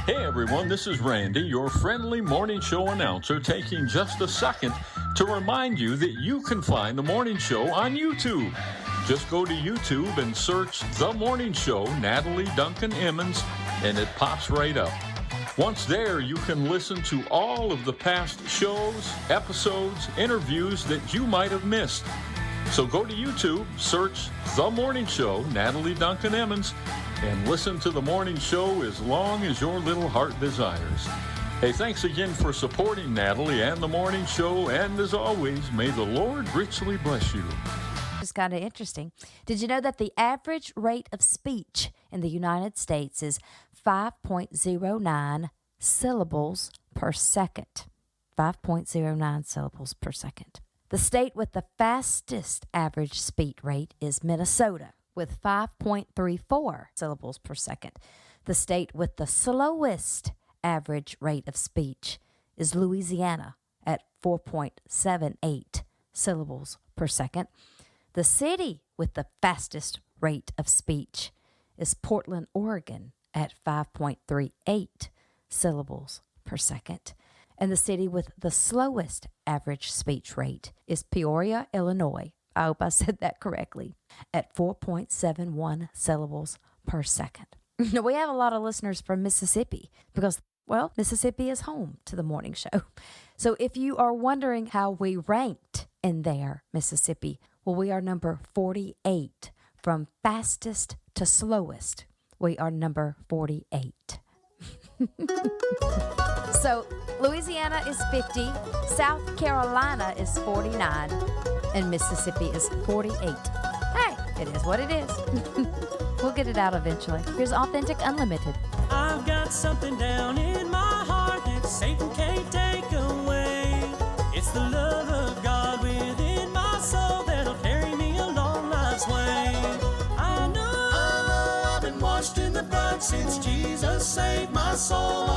J: Hey everyone, this is Randy, your friendly morning show announcer, taking just a second to remind you that you can find The Morning Show on YouTube. Just go to YouTube and search The Morning Show, Natalie Duncan-Emmons, and it pops right up. Once there, you can listen to all of the past shows, episodes, interviews that you might have missed. So go to YouTube, search The Morning Show, Natalie Duncan-Emmons, and listen to The Morning Show as long as your little heart desires. Hey, thanks again for supporting Natalie and The Morning Show, and as always, may the Lord richly bless you.
C: kind of interesting. Did you know that the average rate of speech in the United States is 5.09 syllables per second? 5.09 syllables per second. The state with the fastest average speech rate is Minnesota, with 5.34 syllables per second. The state with the slowest average rate of speech is Louisiana at 4.78 syllables per second. The city with the fastest rate of speech is Portland, Oregon at 5.38 syllables per second. And the city with the slowest average speech rate is Peoria, Illinois. I hope I said that correctly, at 4.71 syllables per second. Now, we have a lot of listeners from Mississippi because, well, Mississippi is home to the morning show. So if you are wondering how we ranked in there, Mississippi, well, we are number 48 from fastest to slowest. We are number 48. So Louisiana is 50, South Carolina is 49, and Mississippi is 48. Hey, it is what it is. We'll get it out eventually. Here's Authentic Unlimited.
E: I've got something down in my heart that Satan can't take away. It's the love of God within my soul that'll carry me along life's way. I know I've been washed in the blood since Jesus saved my soul.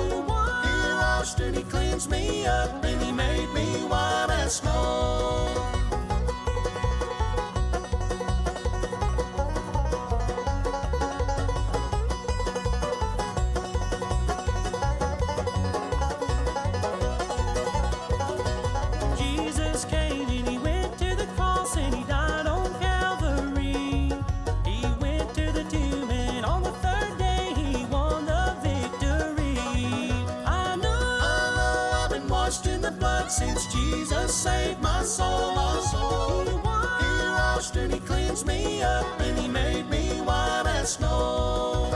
E: He washed and he cleansed me up and he made me white as snow. Since Jesus saved my soul, he washed and he cleansed me up and he made me white as snow.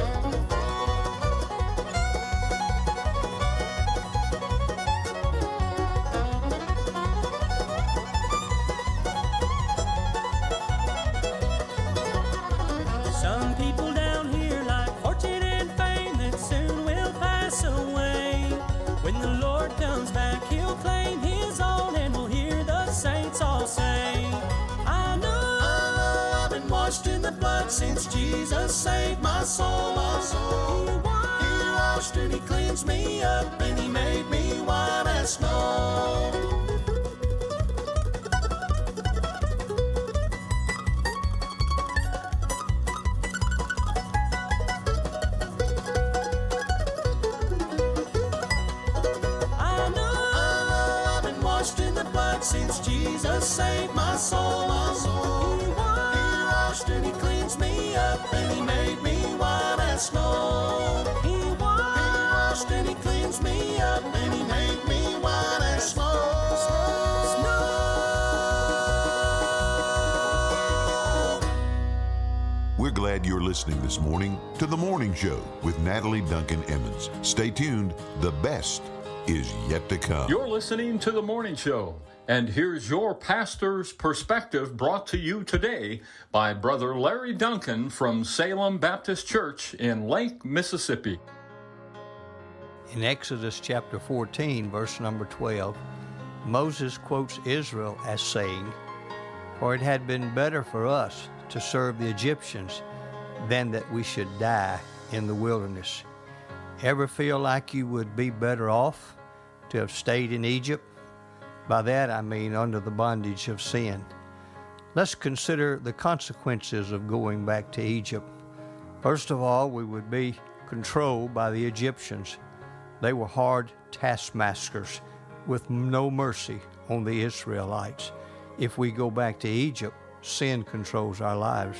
E: Some people down here like fortune and fame that soon will pass away. When the Lord comes back, he'll claim his own and we'll hear the saints all say, I know I've been washed in the blood since Jesus saved my soul. He washed and he cleansed me up and he made me white as snow. Since Jesus saved my soul, he washed and he cleansed me up and he made me white as snow. He washed and he cleansed me up and he made me white as snow.
B: We're glad you're listening this morning to The Morning Show with Natalie Duncan-Emmons. Stay tuned. The best is yet to come.
J: You're listening to The Morning Show. And here's your pastor's perspective brought to you today by Brother Larry Duncan from Salem Baptist Church in Lake, Mississippi.
N: In Exodus chapter 14, verse number 12, Moses quotes Israel as saying, "For it had been better for us to serve the Egyptians than that we should die in the wilderness." Ever feel like you would be better off to have stayed in Egypt? By that I mean under the bondage of sin. Let's consider the consequences of going back to Egypt. First of all, we would be controlled by the Egyptians. They were hard taskmasters with no mercy on the Israelites. If we go back to Egypt, sin controls our lives.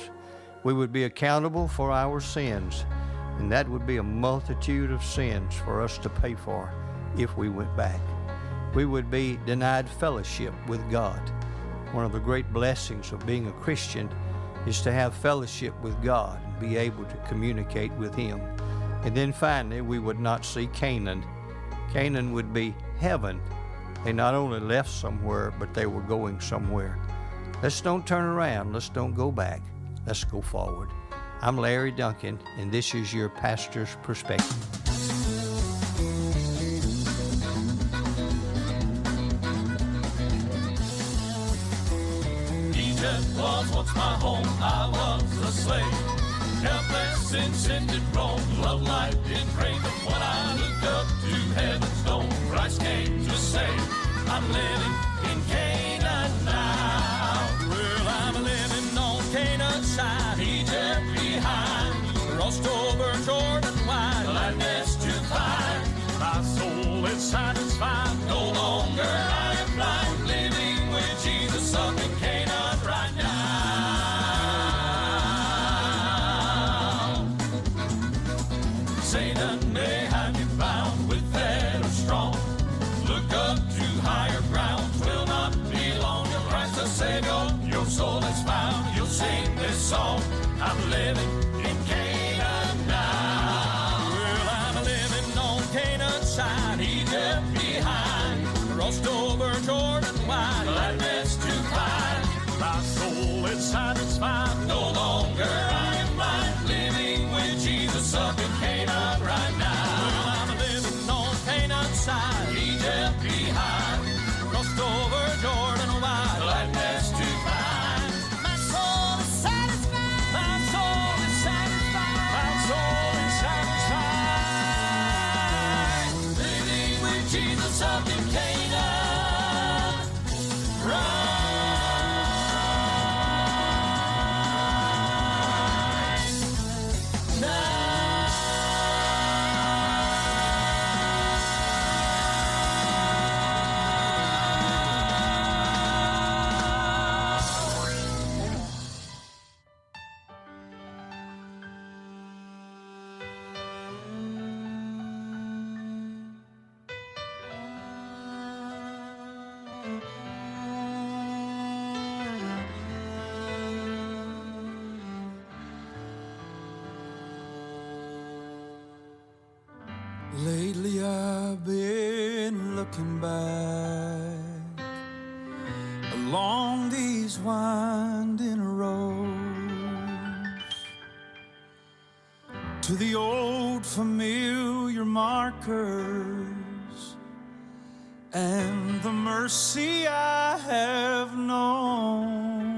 N: We would be accountable for our sins, and that would be a multitude of sins for us to pay for if we went back. We would be denied fellowship with God. One of the great blessings of being a Christian is to have fellowship with God and be able to communicate with Him. And then finally, we would not see Canaan. Canaan would be heaven. They not only left somewhere, but they were going somewhere. Let's don't turn around. Let's don't go back. Let's go forward. I'm Larry Duncan, and this is your pastor's perspective.
M: Egypt was once my home, I was a slave. Helpless in sin did roam, love life did crave. But when I looked up to heaven's dome, Christ came to save. I'm living in Canaan now.
E: Well, I'm living on Canaan's side, Egypt behind, crossed over Jordan wide,
M: Gladness to find, my soul is satisfied. No longer I am blind, living with Jesus up in Canaan right now. Satan may have you bound with fetters strong. Look up to higher grounds, will not be long. Your Christ the Savior, your soul is found. You'll sing this song, I'm living in Canaan now.
E: well, I'm living on Canaan's side, Egypt behind, crossed over Jordan wide,
M: Gladness to find, my soul is satisfied. No longer I am blind, living with Jesus up in Canaan right now.
E: well, I'm living on Canaan's side,
M: Egypt behind,
E: crossed over Jordan wide,
M: gladness to find,
E: my soul is satisfied, my soul is satisfied,
M: my soul is satisfied. Living with Jesus up in Canaan right
E: Lately I've been looking back along these winding roads to the old familiar markers and the mercy I have known.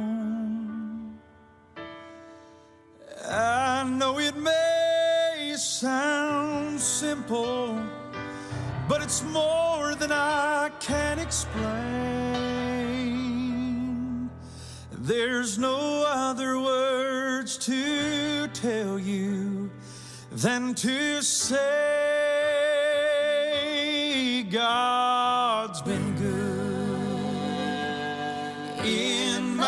E: I know it may sound simple, but it's more than I can explain. There's no other words to tell you than to say God's been good in my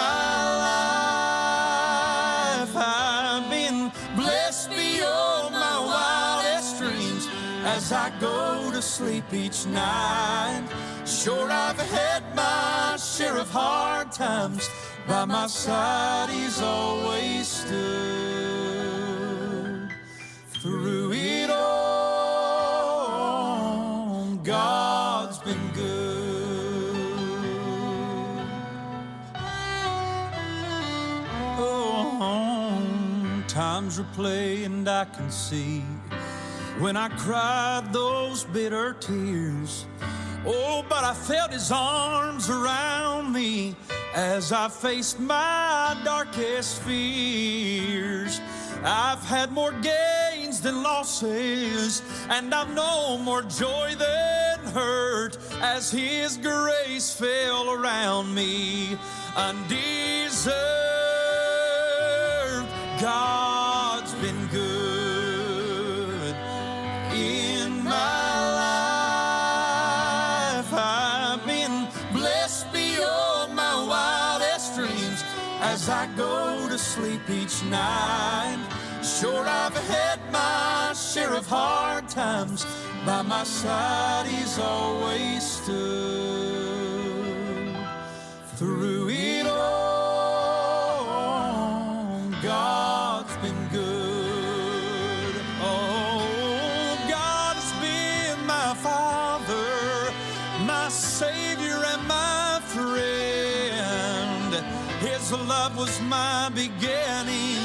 E: life. I've been blessed beyond my wildest dreams as I go to sleep each night. Sure, I've had my share of hard times. By my side, He's always stood. Through it all, God's been good. Oh, times replay and I can see when I cried those bitter tears. Oh, but I felt His arms around me as I faced my darkest fears. I've had more gains than losses, and I've known more joy than hurt as His grace fell around me undeserved. God's been good in my life. I've been blessed beyond my wildest dreams as I go to sleep each night. Sure, I've had my share of hard times. By my side, He's always stood. Through it all, God's been good. Oh, God has been my Father, my Savior and my friend. His love was my beginning,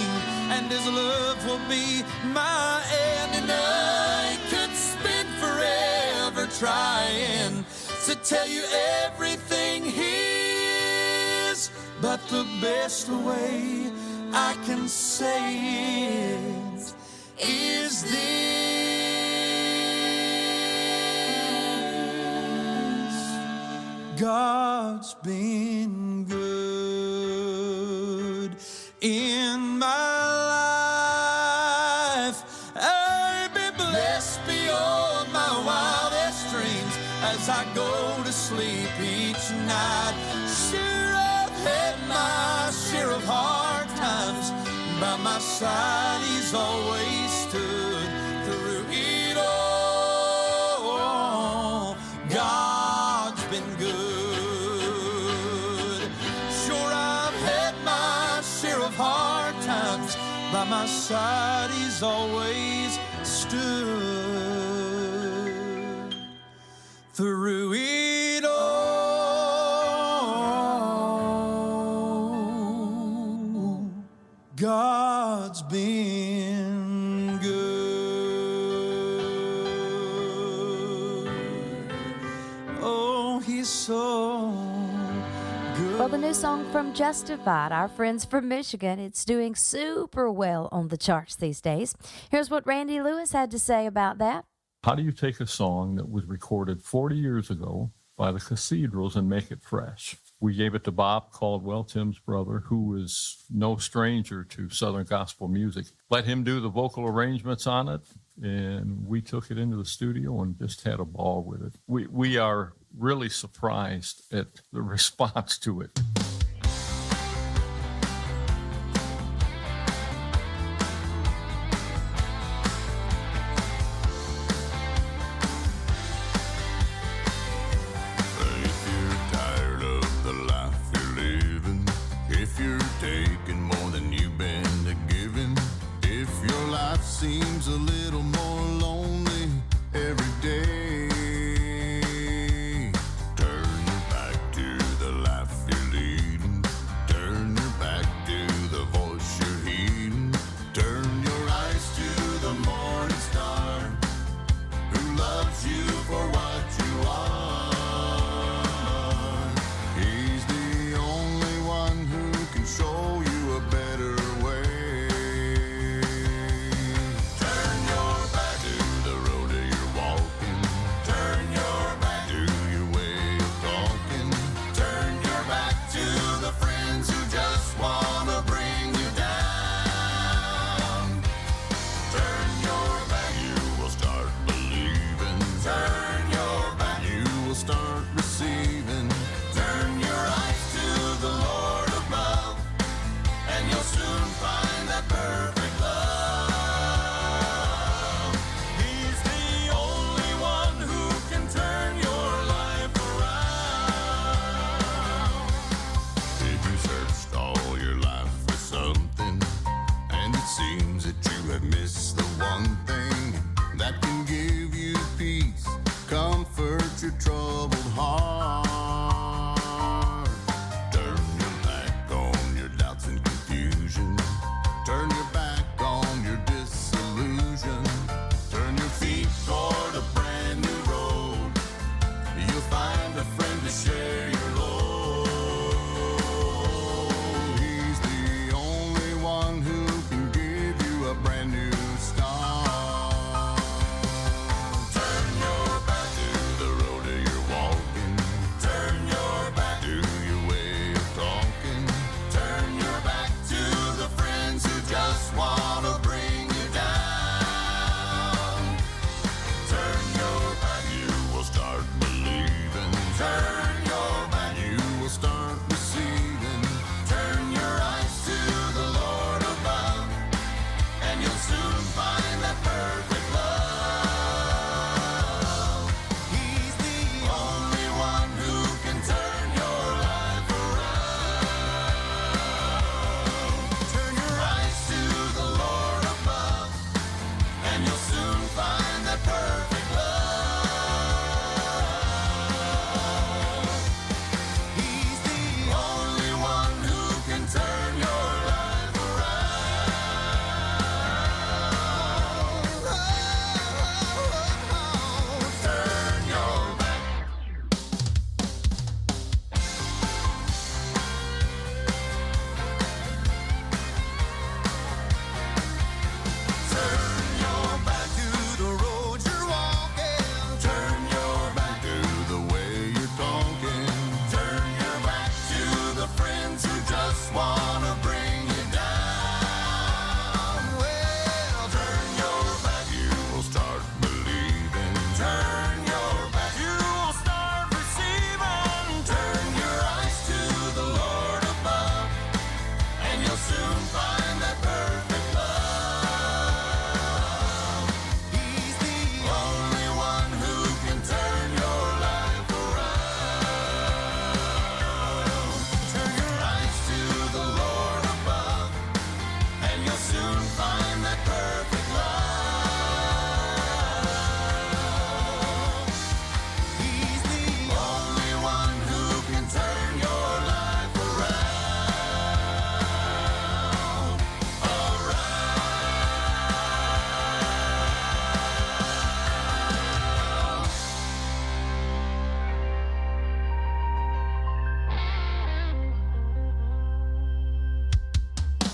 E: and His love will be my end. And I could spend forever trying to tell you everything His, but the best way I can say it is this: God's been good in my life. I've been blessed beyond my wildest dreams as I go to sleep each night. Sure, I've had my share of hard times. By my side, He's always stood through it all. God's been good. Sure, I've had my share of hard times. By my side, He's always stood through it all. God's been good. Oh, He's so good.
C: Well, the new song from Justified, our friends from Michigan, it's doing super well on the charts these days. Here's what Randy Lewis had to say about that.
J: How do you take a song that was recorded 40 years ago by the Cathedrals and make it fresh? We gave it to Bob Caldwell, Tim's brother, who is no stranger to Southern gospel music. Let him do the vocal arrangements on it, and we took it into the studio and just had a ball with it. We are really surprised at the response to it.
G: Seems a little more lonely every day. Turn your back to the life you're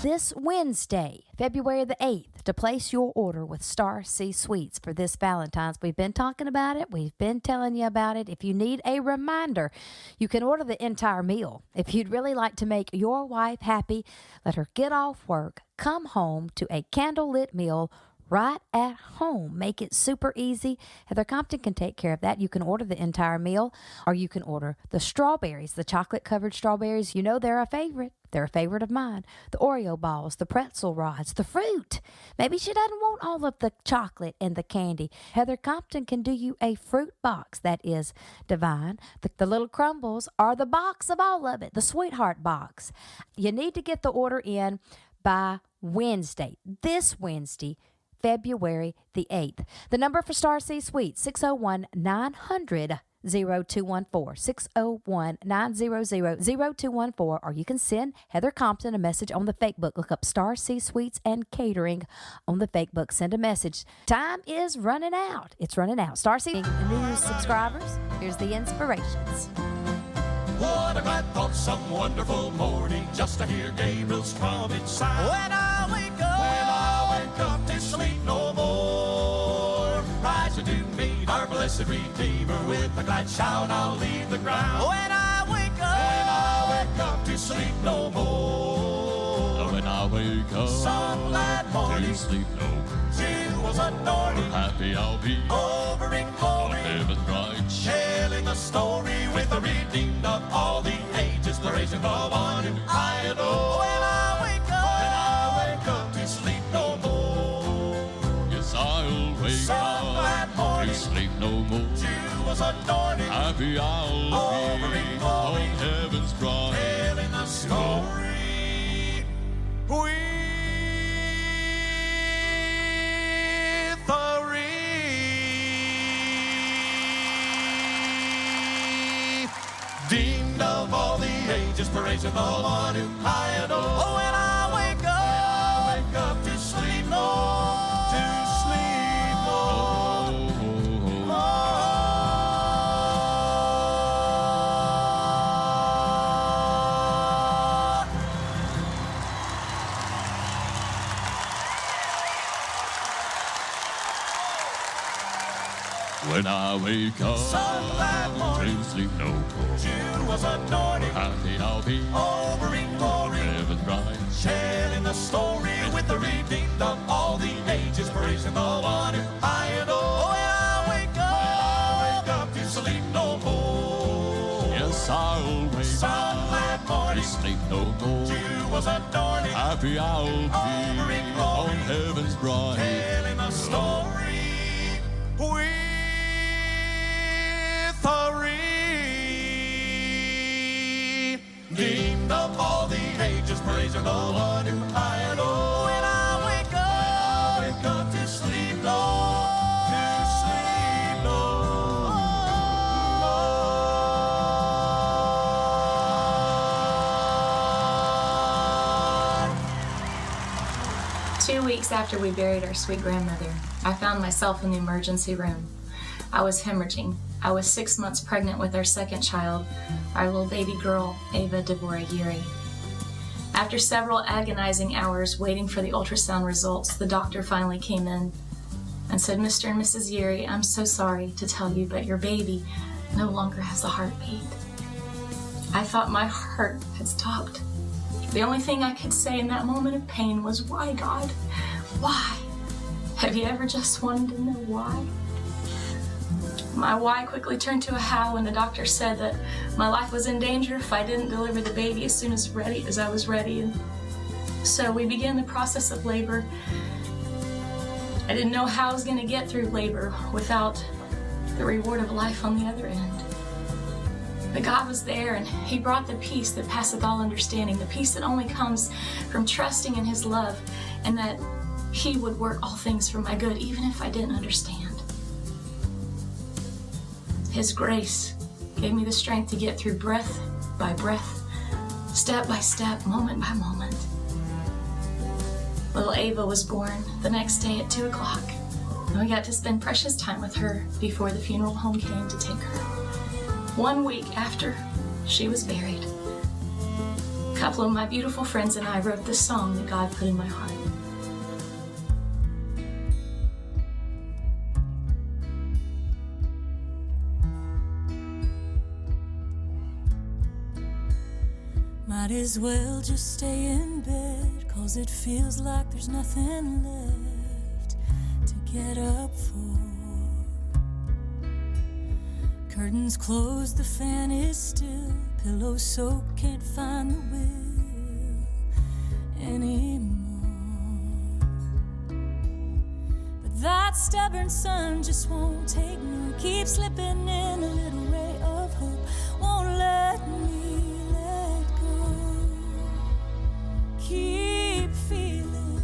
C: this Wednesday, February the 8th, to place your order with Star C Sweets for this Valentine's. We've been talking about it. We've been telling you about it. If you need a reminder, you can order the entire meal. If you'd really like to make your wife happy, let her get off work, come home to a candlelit meal right at home. Make it super easy. Heather Compton can take care of that. You can order the entire meal, or you can order the strawberries, the chocolate-covered strawberries. You know they're a favorite. They're a favorite of mine. The Oreo balls, the pretzel rods, the fruit. Maybe she doesn't want all of the chocolate and the candy. Heather Compton can do you a fruit box that is divine. The little crumbles are the box of all of it, the sweetheart box. You need to get the order in by Wednesday, this Wednesday, February the 8th. The number for Star C Sweets, 601-900-0214, 601-900-0214, or you can send Heather Compton a message on the Facebook. Look up Star C Sweets and Catering on the Facebook. Send a message. Time is running out. It's running out. Star C News subscribers, here's the inspirations.
M: What a glad thought, some wonderful morning, just to hear Gabriel's trumpet sound. When I wake up to sleep no more, rise to meet our blessed Redeemer, with a glad shout I'll leave the ground. When I wake up to sleep no more, when I wake up some glad morning, to sleep no more, jewels adorning, happy I'll be, over in glory, heaven bright, telling a story with the redeemed of all the ages, praising the one whom I adore. When I wake up to sleep no more, yes, I'll wake up to sleep no more, jewels adorning, happy I'll be, on heaven's bride, telling a story with the redeemed of all the ages, praising the one whom I adore. Oh, when I wake up to sleep no, when I wake up to sleep no more, jewels adorning, happy I'll be, over in glory, heaven bright, sharing the story with the redeemed of all the ages, praising the one whom I adore. When I wake up to sleep no more, yes, I'll wake up to sleep no more, jewels adorning, happy I'll be, over in glory, on heaven's bride, telling a story with the redeemed of all the ages, praising the one whom I adore. When I wake up to sleep no,
O: Two weeks after we buried our sweet grandmother, I found myself in the emergency room. I was hemorrhaging. I was 6 months pregnant with our second child, our little baby girl, Ava Deborah Yuri. After several agonizing hours waiting for the ultrasound results, the doctor finally came in and said, "Mr. and Mrs. Yuri, I'm so sorry to tell you, but your baby no longer has a heartbeat." I thought my heart had stopped. The only thing I could say in that moment of pain was, "Why, God? Why?" Have you ever just wanted to know why? My why quickly turned to a how when the doctor said that my life was in danger if I didn't deliver the baby as soon as I was ready. And so we began the process of labor. I didn't know how I was going to get through labor without the reward of life on the other end. But God was there, and He brought the peace that passeth all understanding, the peace that only comes from trusting in His love, and that He would work all things for my good, even if I didn't understand. His grace gave me the strength to get through breath by breath, step by step, moment by moment. Little Ava was born the next day at 2 o'clock, and we got to spend precious time with her before the funeral home came to take her. 1 week after she was buried, A couple of my beautiful friends and I wrote this song that God put in my heart.
E: Might as well just stay in bed, 'cause it feels like there's nothing left to get up for. Curtains closed, the fan is still, pillows soaked, can't find the will anymore. But that stubborn sun just won't take no, keep slipping in a little ray of hope, won't let me let go. Keep feeling,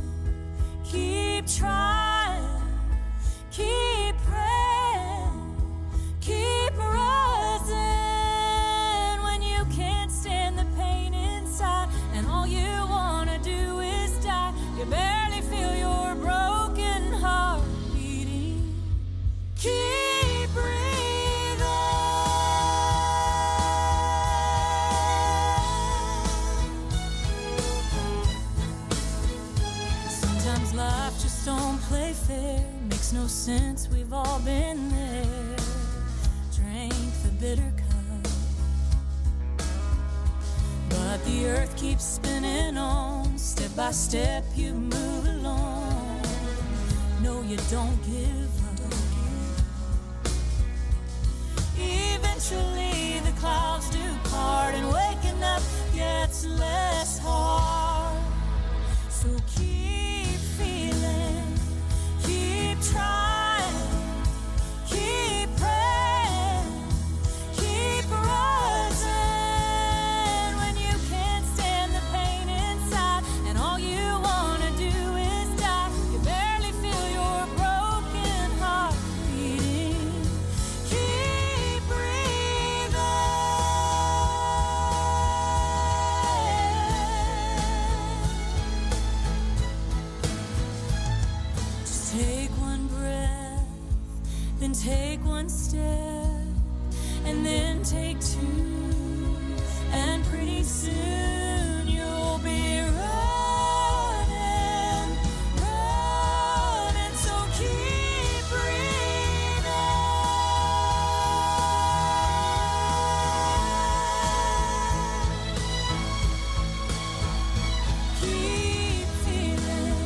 E: keep trying, keep praying, keep rising when you can't stand the pain inside and all you wanna do is die. You barely feel your broken heart beating. Keep breathing. Sometimes life just don't play fair. Makes no sense, we've all been there. Drank the bitter cup, but the earth keeps spinning on. Step by step you move along. No, you don't give up. Eventually the clouds do part and waking up gets less hard. So keep feeling, keep trying, keep praying, keep rising when you can't stand the pain inside and all you wanna do is die. You barely feel your broken heart beating. Keep breathing. Just take one breath, then take one step, and then take two, and pretty soon you'll be running, running. So keep breathing. Keep feeling,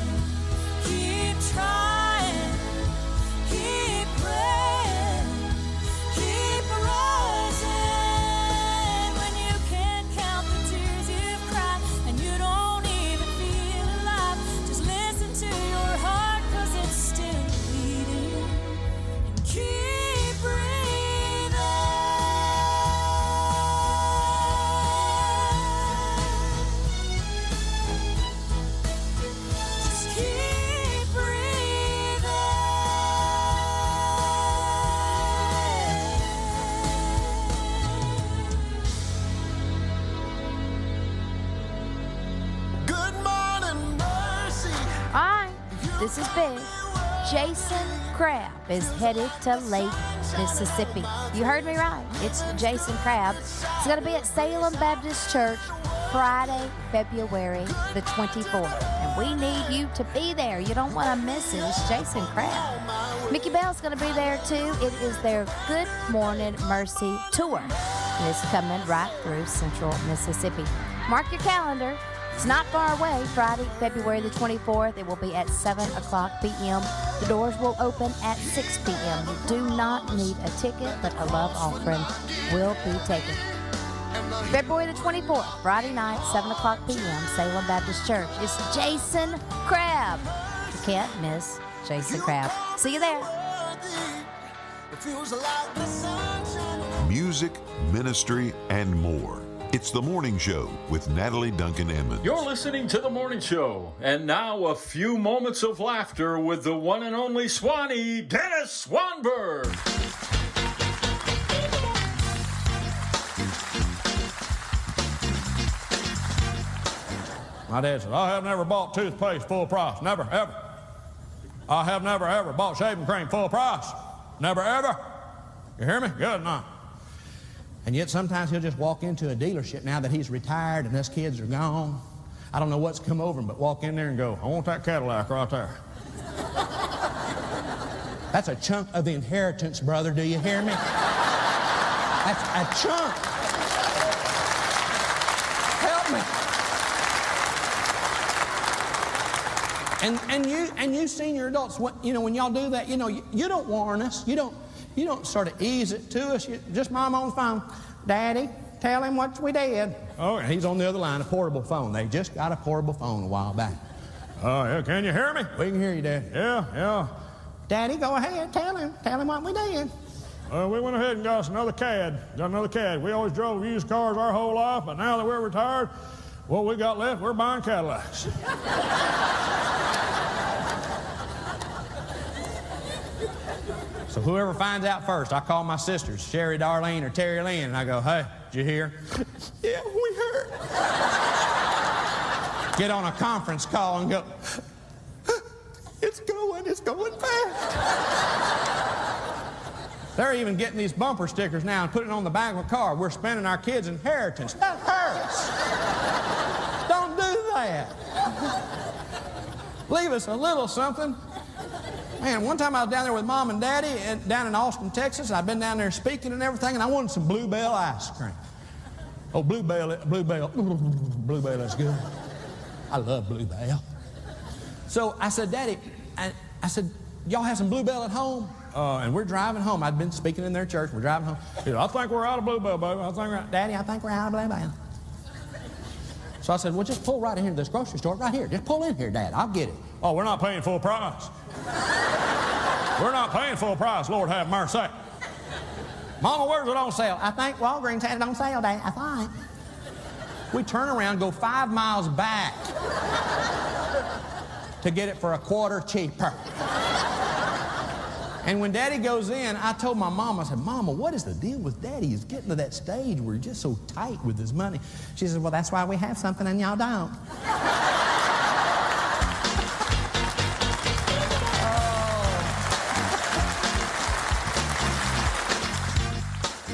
E: keep trying, keep praying, keep rising when you can't count the tears you've cried and you don't even feel alive. Just listen to your heart, 'cause it's still beating, and keep breathing. Just keep breathing.
G: Good morning, Mercy.
C: Hi, this is Big. Jason Crabb is headed to Lake Mississippi. You heard me right. It's Jason Crabb. It's going to be at Salem Baptist Church Friday, February the 24th. And we need you to be there. You don't want to miss it. It's Jason Crabb. Mickey Bell's going to be there too. It is their Good Morning Mercy tour. And it's coming right through Central Mississippi. Mark your calendar. It's not far away. Friday, February the 24th. It will be at 7 o'clock p.m. The doors will open at 6 p.m. You do not need a ticket, but a love offering will be taken. February the 24th, Friday night, 7 o'clock p.m., Salem Baptist Church. It's Jason Crabb. You can't miss Jason Crabb. See you there.
G: It feels like the sunshine.
B: Music, ministry, and more. It's The Morning Show with Natalie Duncan-Emmons.
J: You're listening to The Morning Show. And now a few moments of laughter with the one and only Swanee, Dennis Swanberg.
P: My dad said, I have never bought toothpaste full price. Never, ever. I have never, ever bought shaving cream full price. Never, ever. You hear me? Good, now.
Q: And yet sometimes he'll just walk into a dealership now that he's retired and us kids are gone. I don't know what's come over him, but walk in there and go, I want that Cadillac right there. That's a chunk of the inheritance, brother. Do you hear me? That's a chunk. Help me. And you senior adults, when y'all do that, you don't warn us. You don't sort of ease it to us. Just Mom on the phone. Daddy, tell him what we did. Oh, and he's on the other line, a portable phone. They just got a portable phone a while back.
P: Oh, yeah, can you hear me?
Q: We can hear you, Dad.
P: Yeah.
Q: Daddy, go ahead, tell him what we did.
P: We went ahead and got us another CAD. We always drove used cars our whole life, but now that we're retired, what we got left, we're buying Cadillacs.
Q: So whoever finds out first, I call my sisters, Sherry Darlene or Terry Lynn, and I go, hey, did you hear? Yeah, we heard. Get on a conference call and go, it's going fast. They're even getting these bumper stickers now and putting it on the back of a car. We're spending our kids' inheritance. That hurts. Don't do that. Leave us a little something. Man, one time I was down there with Mom and Daddy down in Austin, Texas. I'd been down there speaking and everything, and I wanted some Bluebell ice cream. Oh, Bluebell is good. I love Bluebell. So I said, Daddy, I said, y'all have some Bluebell at home? And we're driving home. I'd been speaking in their church. We're driving home.
P: I think we're out of Bluebell, baby.
Q: Daddy, I think we're out of Bluebell. So I said, well, just pull right in here to this grocery store, right here. Just pull in here, Dad. I'll get it.
P: Oh, we're not paying full price. We're not paying full price, Lord have mercy.
Q: Mama, where's it on sale? I think Walgreens had it on sale, Dad. I think. We turn around, go 5 miles back to get it for a quarter cheaper. And when Daddy goes in, I told my mom, I said, Mama, what is the deal with Daddy? He's getting to that stage where he's just so tight with his money. She says, well, that's why we have something and y'all don't.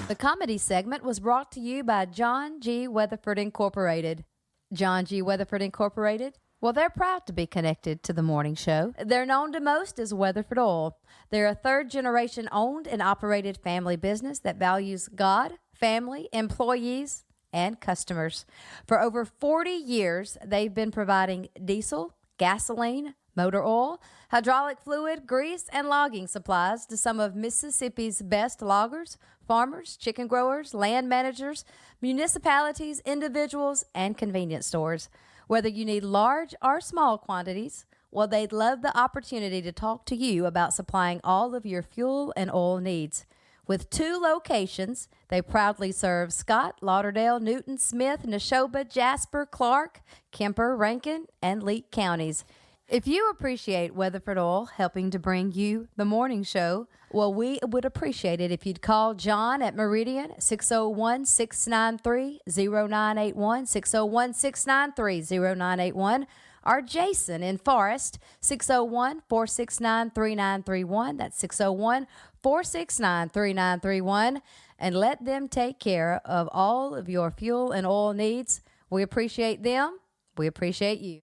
C: The comedy segment was brought to you by John G. Weatherford Incorporated. John G. Weatherford Incorporated? Well, they're proud to be connected to the morning show. They're known to most as Weatherford Oil. They're a third-generation owned and operated family business that values God, family, employees, and customers. For over 40 years, they've been providing diesel, gasoline, motor oil, hydraulic fluid, grease, and logging supplies to some of Mississippi's best loggers, farmers, chicken growers, land managers, municipalities, individuals, and convenience stores. Whether you need large or small quantities, well, they'd love the opportunity to talk to you about supplying all of your fuel and oil needs. With 2 locations, they proudly serve Scott, Lauderdale, Newton, Smith, Neshoba, Jasper, Clark, Kemper, Rankin, and Leake counties. If you appreciate Weatherford Oil helping to bring you the morning show, well, we would appreciate it if you'd call John at Meridian 601-693-0981, 601-693-0981, or Jason in Forest 601-469-3931. That's 601-469-3931, and let them take care of all of your fuel and oil needs. We appreciate them. We appreciate you.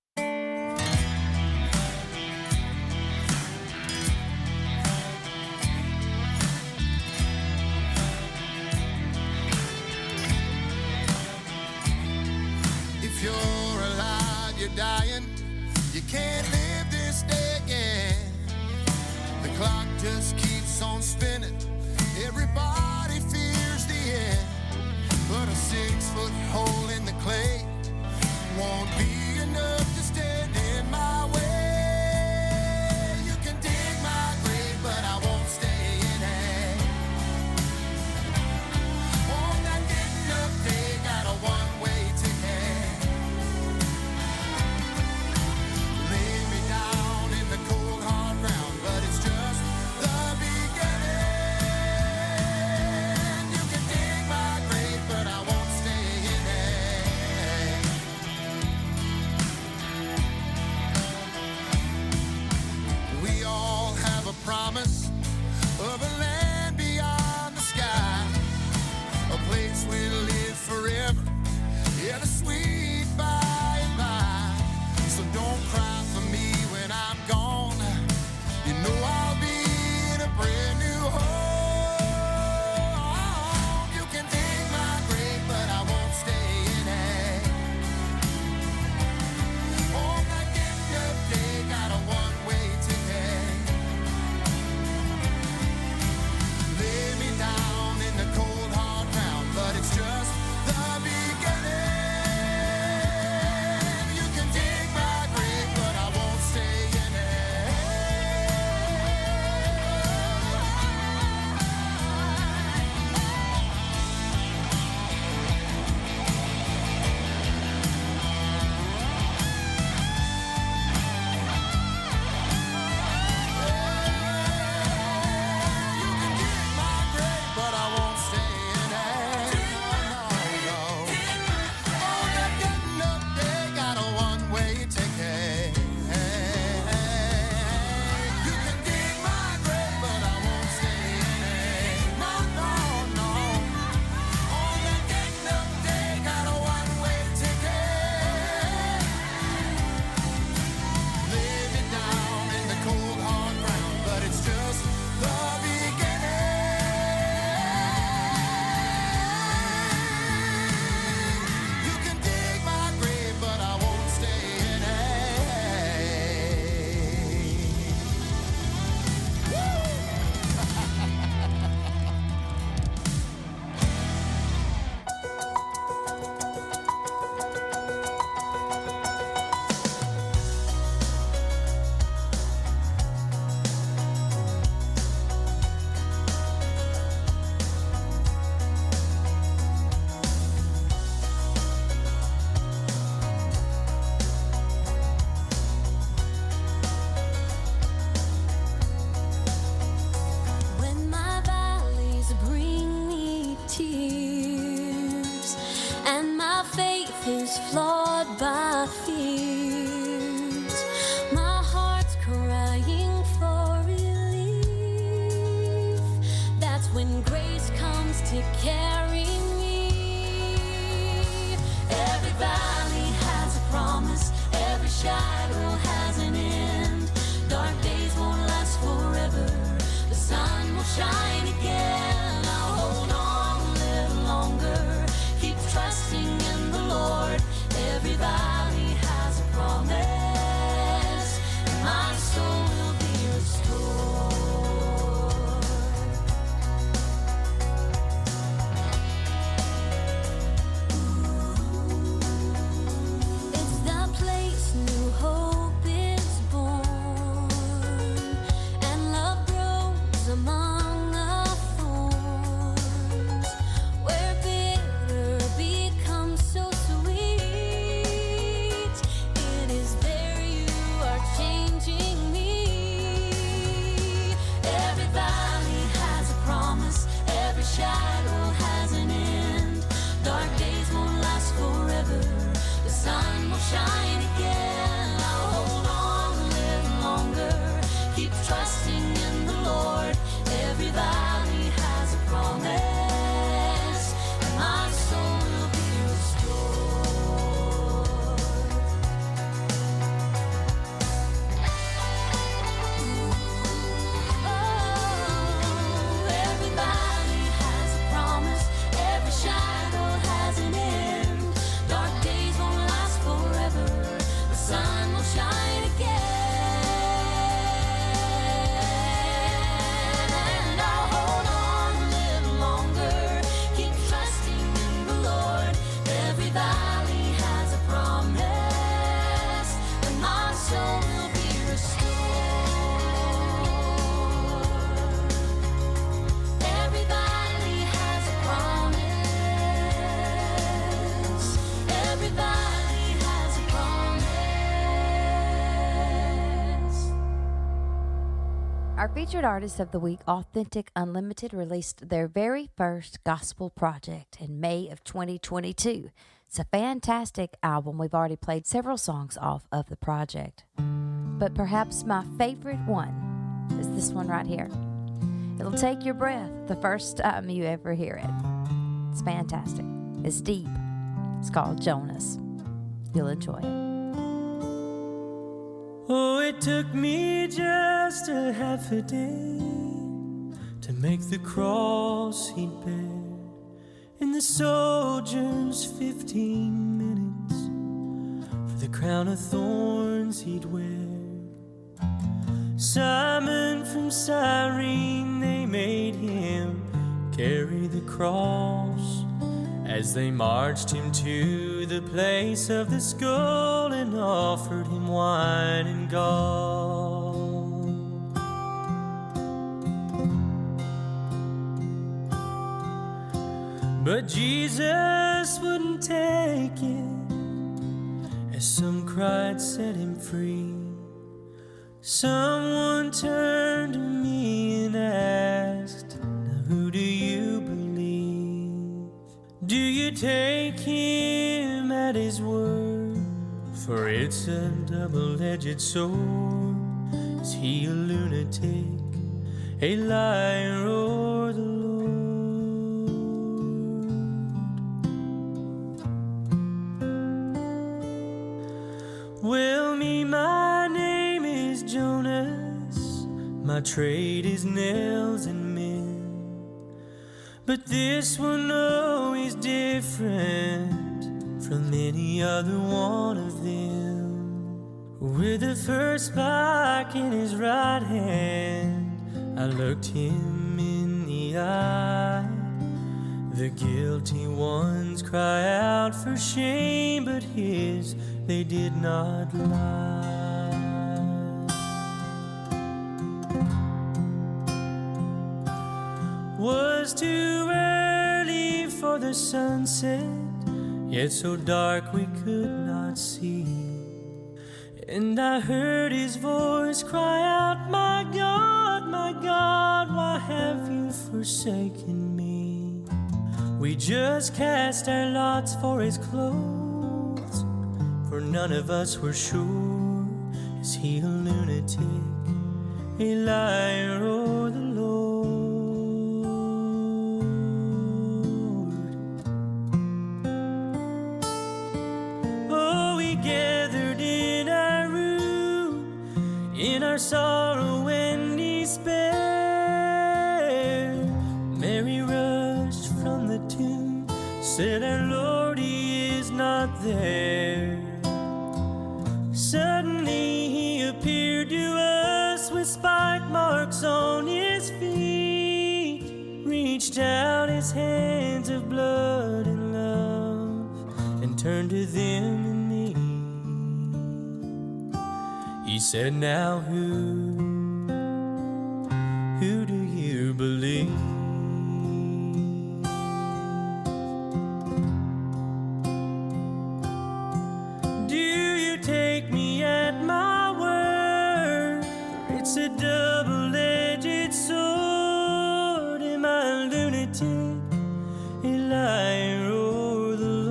G: If you're alive, you're dying. You can't live this day again. The clock just keeps on spinning. Everybody fears the end. But a 6-foot hole in the clay won't be enough to
D: when grace comes to carry me. Every valley has a promise, every shadow has an end. Dark days won't last forever, the sun will shine again. I'll hold on a little longer, keep trusting in the Lord. Every valley has a promise, and my soul will be restored. It's the place new hope is born, and love grows among the thorns, where bitter becomes so sweet. It is there you are changing me. Every valley has a promise, every shadow has an end. Dark days won't last forever, the sun will shine again. I'll hold on a little longer, keep trusting in the Lord. Every valley has a promise, and my soul will be restored. Oh, every valley has a promise, every shadow has an end. Dark days won't last forever, the sun will shine again. And I'll hold on a little longer, keep trusting in the Lord. Every valley has a promise, and my soul will be restored. Every valley has a promise, every valley has a promise.
C: Our featured artist of the week, Authentic Unlimited, released their very first gospel project in May of 2022. It's a fantastic album. We've already played several songs off of the project, but perhaps my favorite one is this one right here. It'll take your breath the first time you ever hear it. It's fantastic. It's deep. It's called Jonas. You'll enjoy it.
E: Oh, it took me just a half a day to make the cross he'd bear, in the sojourn's 15 minutes, for the crown of thorns he'd wear. Simon from Cyrene, they made him carry the cross as they marched him to the place of the skull and offered him wine and gall. But Jesus wouldn't take it, as some cried, set him free. Someone turned to me and asked, "Now who do you believe? Do you take him at his word? For it's a double-edged sword. Is he a lunatic, a liar, or the Lord?" Well, my name is Jonas. My trade is nails and men. But this one, oh, is different from any other one of them. With the first spike in his right hand, I looked him in the eye. The guilty ones cry out for shame, but his they did not lie. Was too early for the sunset, yet so dark we could not see. And I heard his voice cry out, my God, why have you forsaken me?" We just cast our lots for his clothes, for none of us were sure, is he a lunatic, a liar, or the Lord? watched from the tomb, said our Lord, He is not there. Suddenly He appeared to us with spike marks on His feet, reached out His hands of blood and love, and turned to them and me. He said, now who do you believe? Do you take me at my word? It's a double-edged sword. Am I a lunatic, a liar, or the Lord?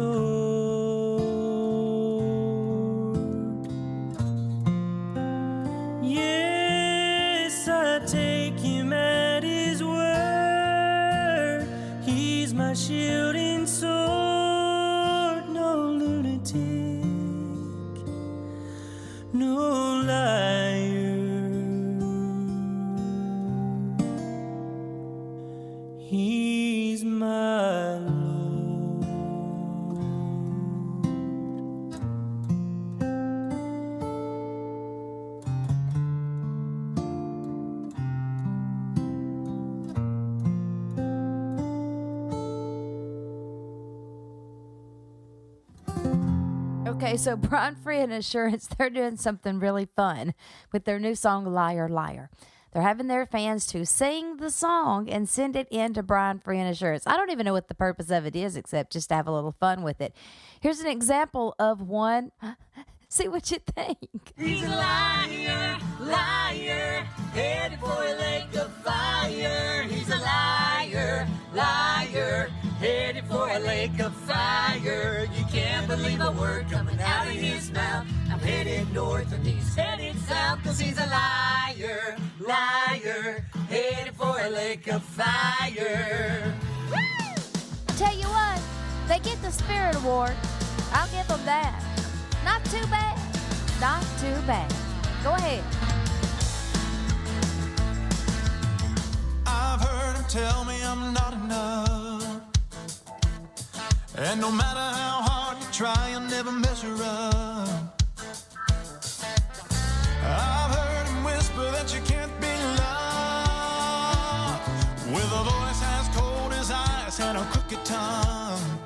E: Yes, I take Him at His word. He's my shield and sword. No lunatic, no liar. He's my Lord.
C: Okay, so Brian Free and Assurance, they're doing something really fun with their new song, Liar, Liar. They're having their fans to sing the song and send it in to Brian Free and Assurance. I don't even know what the purpose of it is, except just to have a little fun with it. Here's an example of one. See what you think.
D: He's a liar, liar, headed for a lake of fire. He's a liar, liar, headed for a lake of fire. You can't believe a word coming out of his mouth. I'm headed north and he's headed south, 'cause he's a liar, liar, headed for a lake of fire.
C: Tell you what, they get the Spirit Award. I'll give them that. Not too bad. Not too bad. Go ahead.
H: I've heard him tell me I'm not enough, and no matter how hard you try, you'll never measure up. I've heard him whisper that you can't be loved, with a voice as cold as ice and a crooked tongue.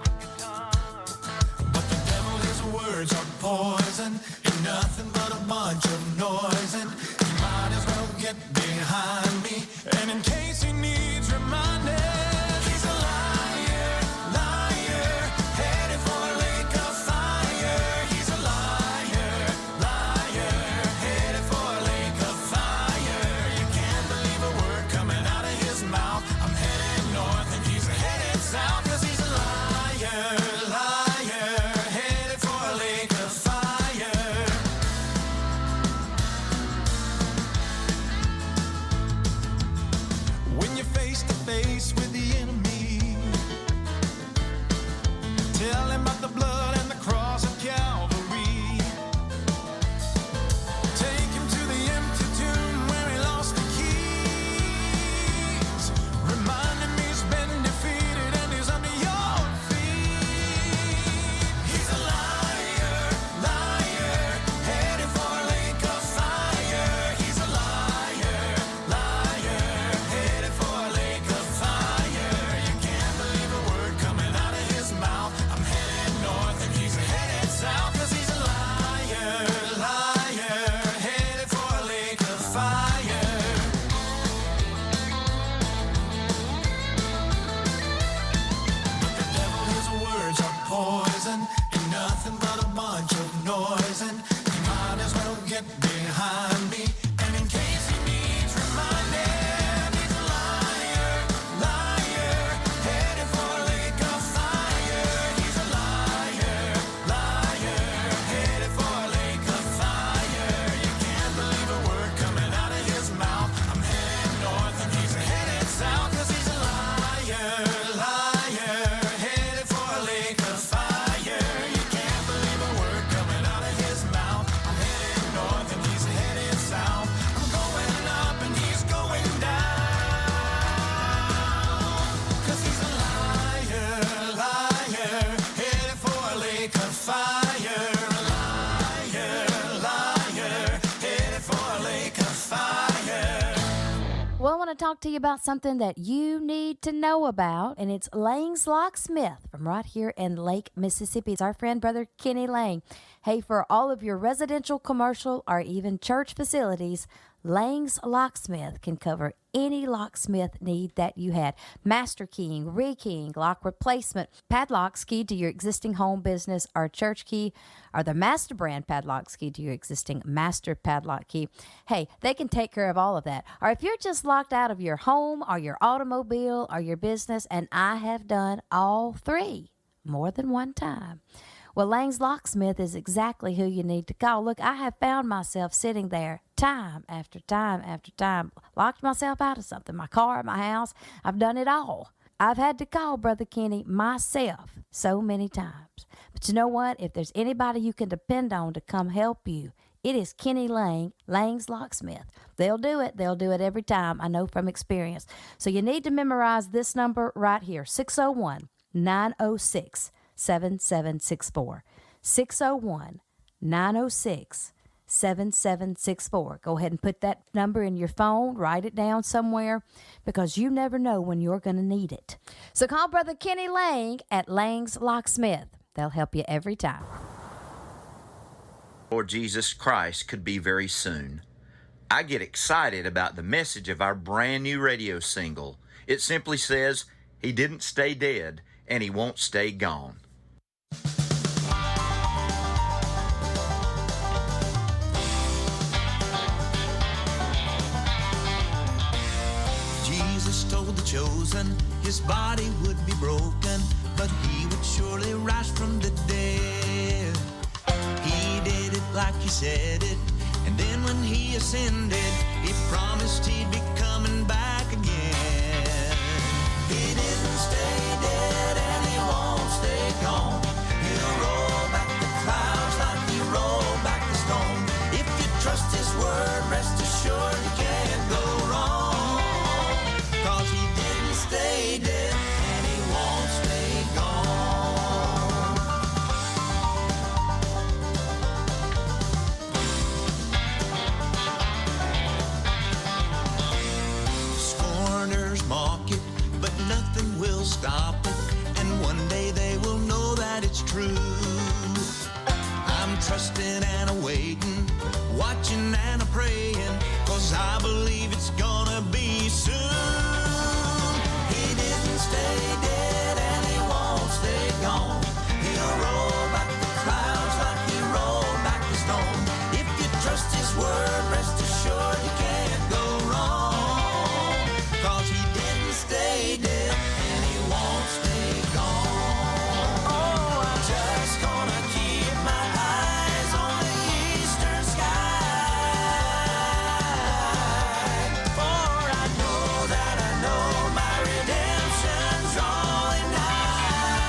H: But the devil, his words are poison, and nothing but a bunch of noise, and he might as well get behind me. And in case he needs reminding, he's a liar, liar, headed for a lake of fire. He's a liar, liar, headed for a lake of fire. You can't believe a word coming out of his mouth. I'm headed north and he's headed south, 'cause he's a liar, liar, headed for a lake of fire. When you're face to face with the enemy, tell him about the blood and the cross of Calvary. Take him to the empty tomb where he lost the keys. Remind him he's been defeated and he's under your feet. He's a liar, liar, headed for a lake of fire. He's a liar, liar, headed for a lake of fire. You can't believe a word coming out of his mouth. I'm headed
C: talk to you about something that you need to know about, and it's Lang's Locksmith from right here in Lake, Mississippi. It's our friend, Brother Kenny Lang. Hey, for all of your residential, commercial, or even church facilities, Lang's Locksmith can cover any locksmith need that you had. Master keying, rekeying, lock replacement, padlocks keyed to your existing home business or church key, or the master brand padlocks keyed to your existing master padlock key. Hey, they can take care of all of that. Or if you're just locked out of your home or your automobile or your business, and I have done all three more than one time, well, Lang's Locksmith is exactly who you need to call. Look, I have found myself sitting there time after time after time, locked myself out of something, my car, my house. I've done it all. I've had to call Brother Kenny myself so many times. But you know what? If there's anybody you can depend on to come help you, it is Kenny Lang, Lang's Locksmith. They'll do it. They'll do it every time. I know from experience. So you need to memorize this number right here, 601-906-7764. 601-906-7764. Go ahead and put that number in your phone, write it down somewhere, because you never know when you're going to need it. So call Brother Kenny Lang at Lang's Locksmith. They'll help you every time.
R: Lord Jesus Christ could be very soon. I get excited about the message of our brand new radio single. It simply says, He didn't stay dead, and He won't stay gone.
H: Jesus told the chosen his body would be broken, but he would surely rise from the dead. He did it like he said it, and then when he ascended, he promised he'd be coming back again. He didn't stay dead and he won't stay gone. He'll roll back the clouds like he rolled back the stone. If you trust his word, rest assured you can't go wrong. 'Cause he didn't stay dead and he won't stay gone. Scorners mock it, but nothing will stop it. And one day they will know that it's true. I'm trusting and awaiting, watching and a-praying, 'cause I believe it's gonna be soon. He didn't stay dead and he won't stay gone. He'll roll back the clouds like he rolled back the stone. If you trust his word, rest assured you can't go wrong. 'Cause he didn't stay dead and he won't stay gone. Oh, I'm just gonna keep my eyes on the eastern sky. For I know that I know my redemption's drawing nigh.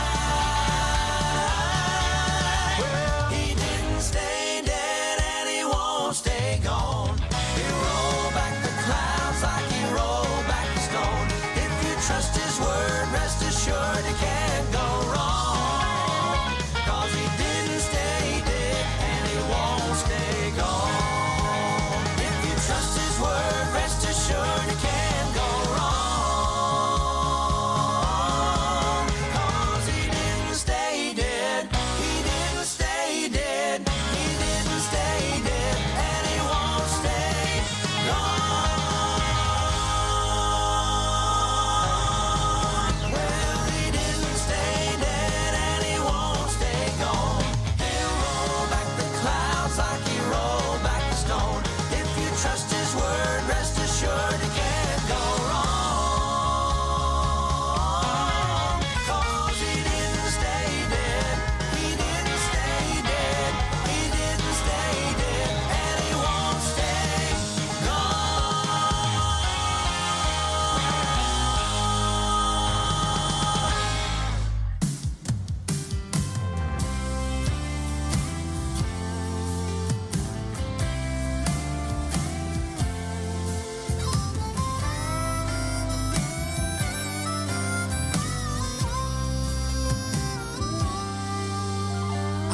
H: Well, he didn't stay dead and he won't stay gone. He'll roll back the clouds like he rolled back the stone. If you trust his word, rest assured you can't go wrong. 'Cause he didn't stay dead and he won't stay gone. If you trust his word, rest assured you can't go wrong. 'Cause he didn't stay dead. He didn't stay dead. He didn't stay dead and he won't stay gone. Well, he didn't stay dead and he won't stay gone. He'll roll back the clouds like he rolled back the stone. If you trust his word, rest assured you can't go wrong. 'Cause he didn't stay dead. He didn't stay dead. He didn't stay dead and he won't stay gone.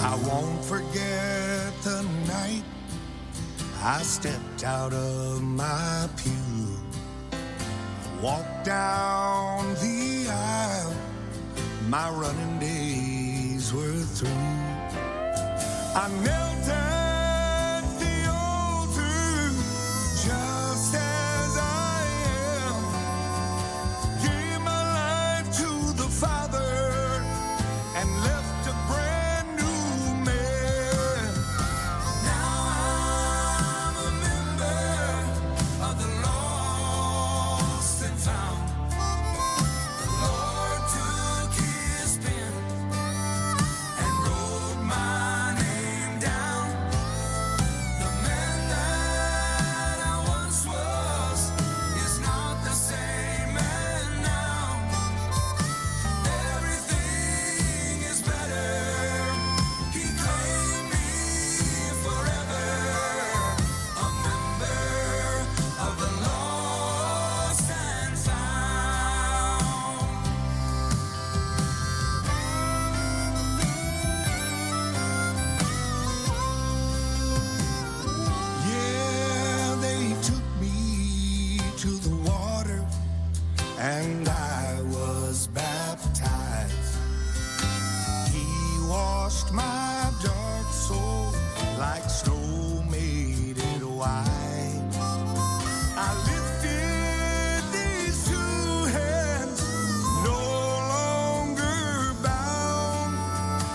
H: I won't forget the night I stepped out of my pew.
S: walked down the aisle, my running days were through. I knelt at the altar just as I am, gave my life to the Father and left a brand new man. Now I'm a member of the lost and found. The Lord took his pen and wrote my name down. The man that I once was is not the same man now. Everything is better. He claimed me forever. A member of the lost and found. Yeah, they took me to the water and I was baptized. He washed my dark soul like snow made it white. I lifted these two hands, no longer bound.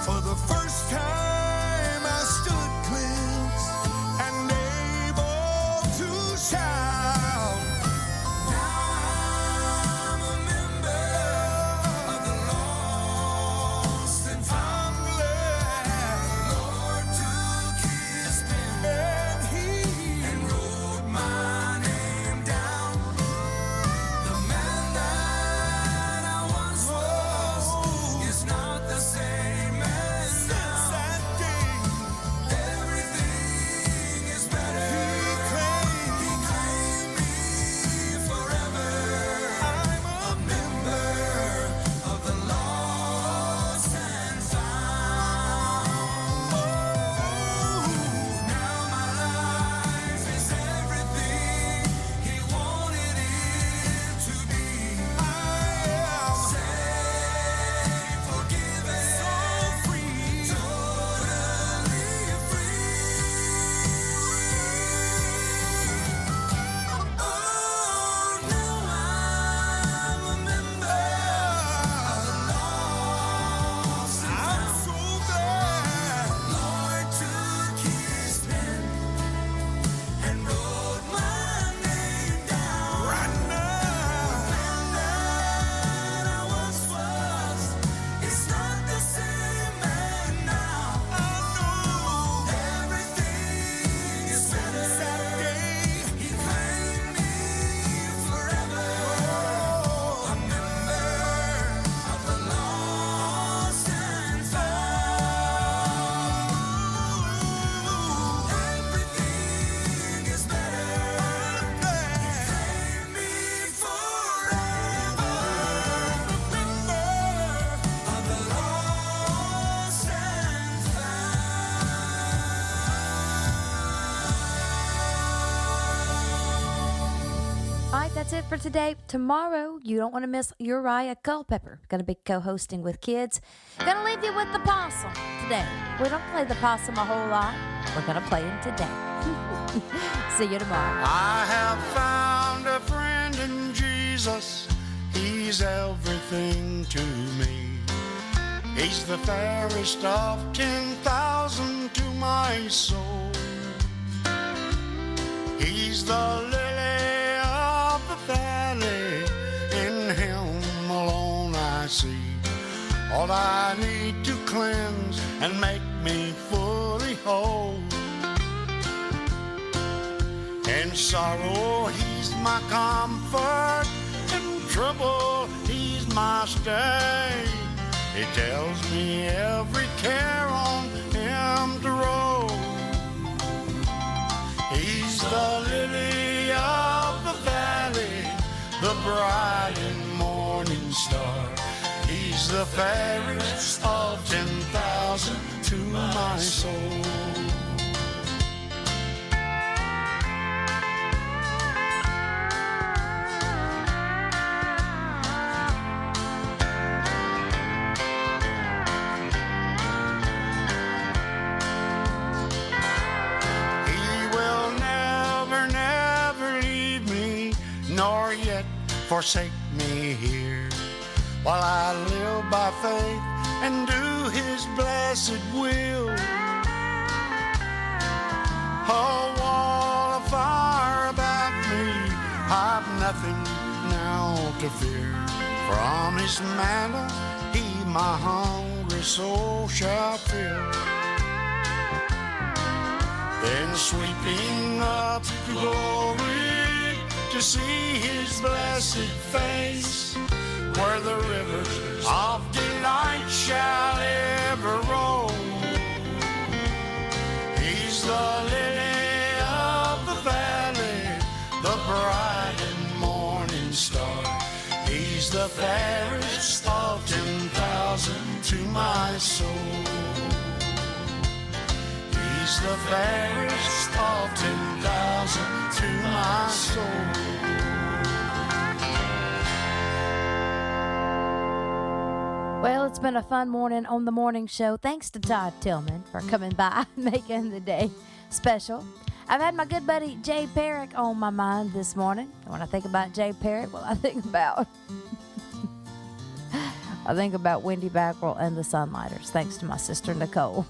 S: For the first time I stood cleansed and able to shout. Now I'm a member of the lost and found. Lord took his pen and wrote my name down. The man that I once was is not the same man now. Everything is better. He claimed me forever. I'm a member of the lost and found. Now my life is everything he wanted it to be. I am saved, forgiven, so free, totally free. Oh, now I'm a member of the lost and found. I'm so glad. Lord took his pen and wrote my name down. Right now, the man that I once was is not the same man now. I know everything is better. He claimed me forever. A member of the lost and found. Everything is better. He claimed me forever. A member of the lost and
C: All right, that's it for today. Tomorrow, you don't want to miss Uriah Culpepper. Going to be co-hosting with kids. Going to leave you with the possum today. We don't play the possum a whole lot. We're going to play him today. See you tomorrow.
S: I have found a friend in Jesus. He's everything to me. He's the fairest of 10,000 to my soul. He's the lily of the valley. In him alone I see all I need to cleanse and make me fully whole. In sorrow, he's my comfort. In trouble, he's my stay. He tells me every care on him to roll. He's the lily of the valley, the bright and morning star. He's the fairest of 10,000 to my soul.
G: forsake me here, while I live by faith and do his blessed will. A wall of fire about me, I've nothing now to fear. From his manna he my hungry soul shall fill. Then sweeping up to glory to see his blessed face, where the rivers of delight shall ever roll. He's the lily of the valley, the bright and morning star. He's the fairest of 10,000 to my soul. He's the fairest of 10,000 to my soul.
C: Well, it's been a fun morning on the morning show. Thanks to Todd Tillman for coming by, making the day special. I've had my good buddy Jay Perrick on my mind this morning. And when I think about Jay Perrick, well, I think about Wendy Backrell and the Sunlighters, thanks to my sister Nicole.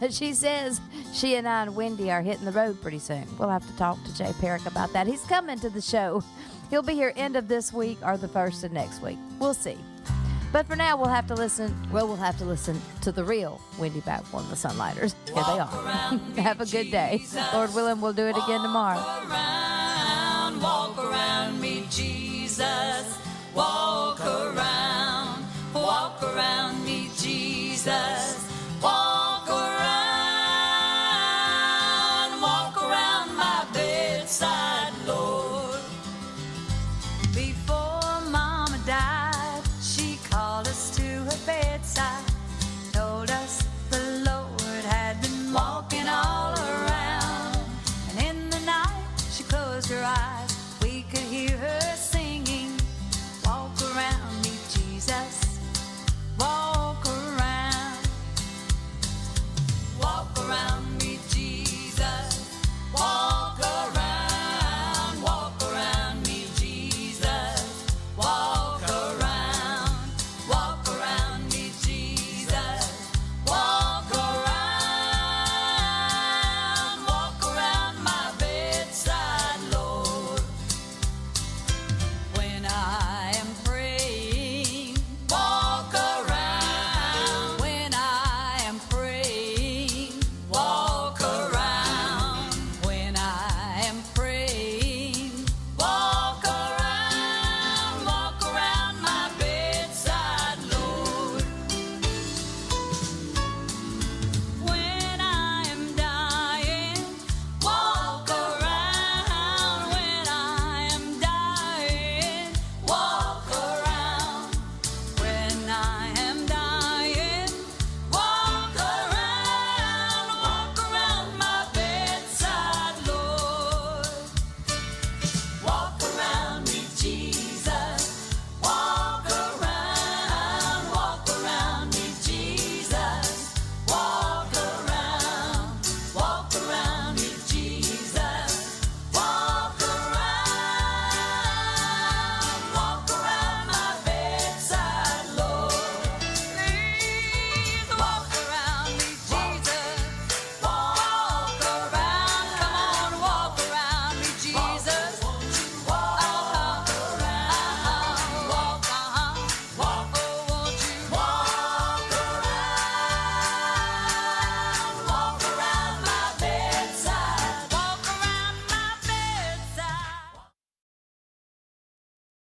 C: She says she and I and Wendy are hitting the road pretty soon. We'll have to talk to Jay Perrick about that. He's coming to the show. He'll be here end of this week or the first of next week. We'll see. But for now, we'll have to listen to the real Wendy Backwell and the Sunlighters. Here they are. Have a good day. Lord willing, we'll do it again tomorrow.
D: Walk around me, Jesus. Walk around me, Jesus.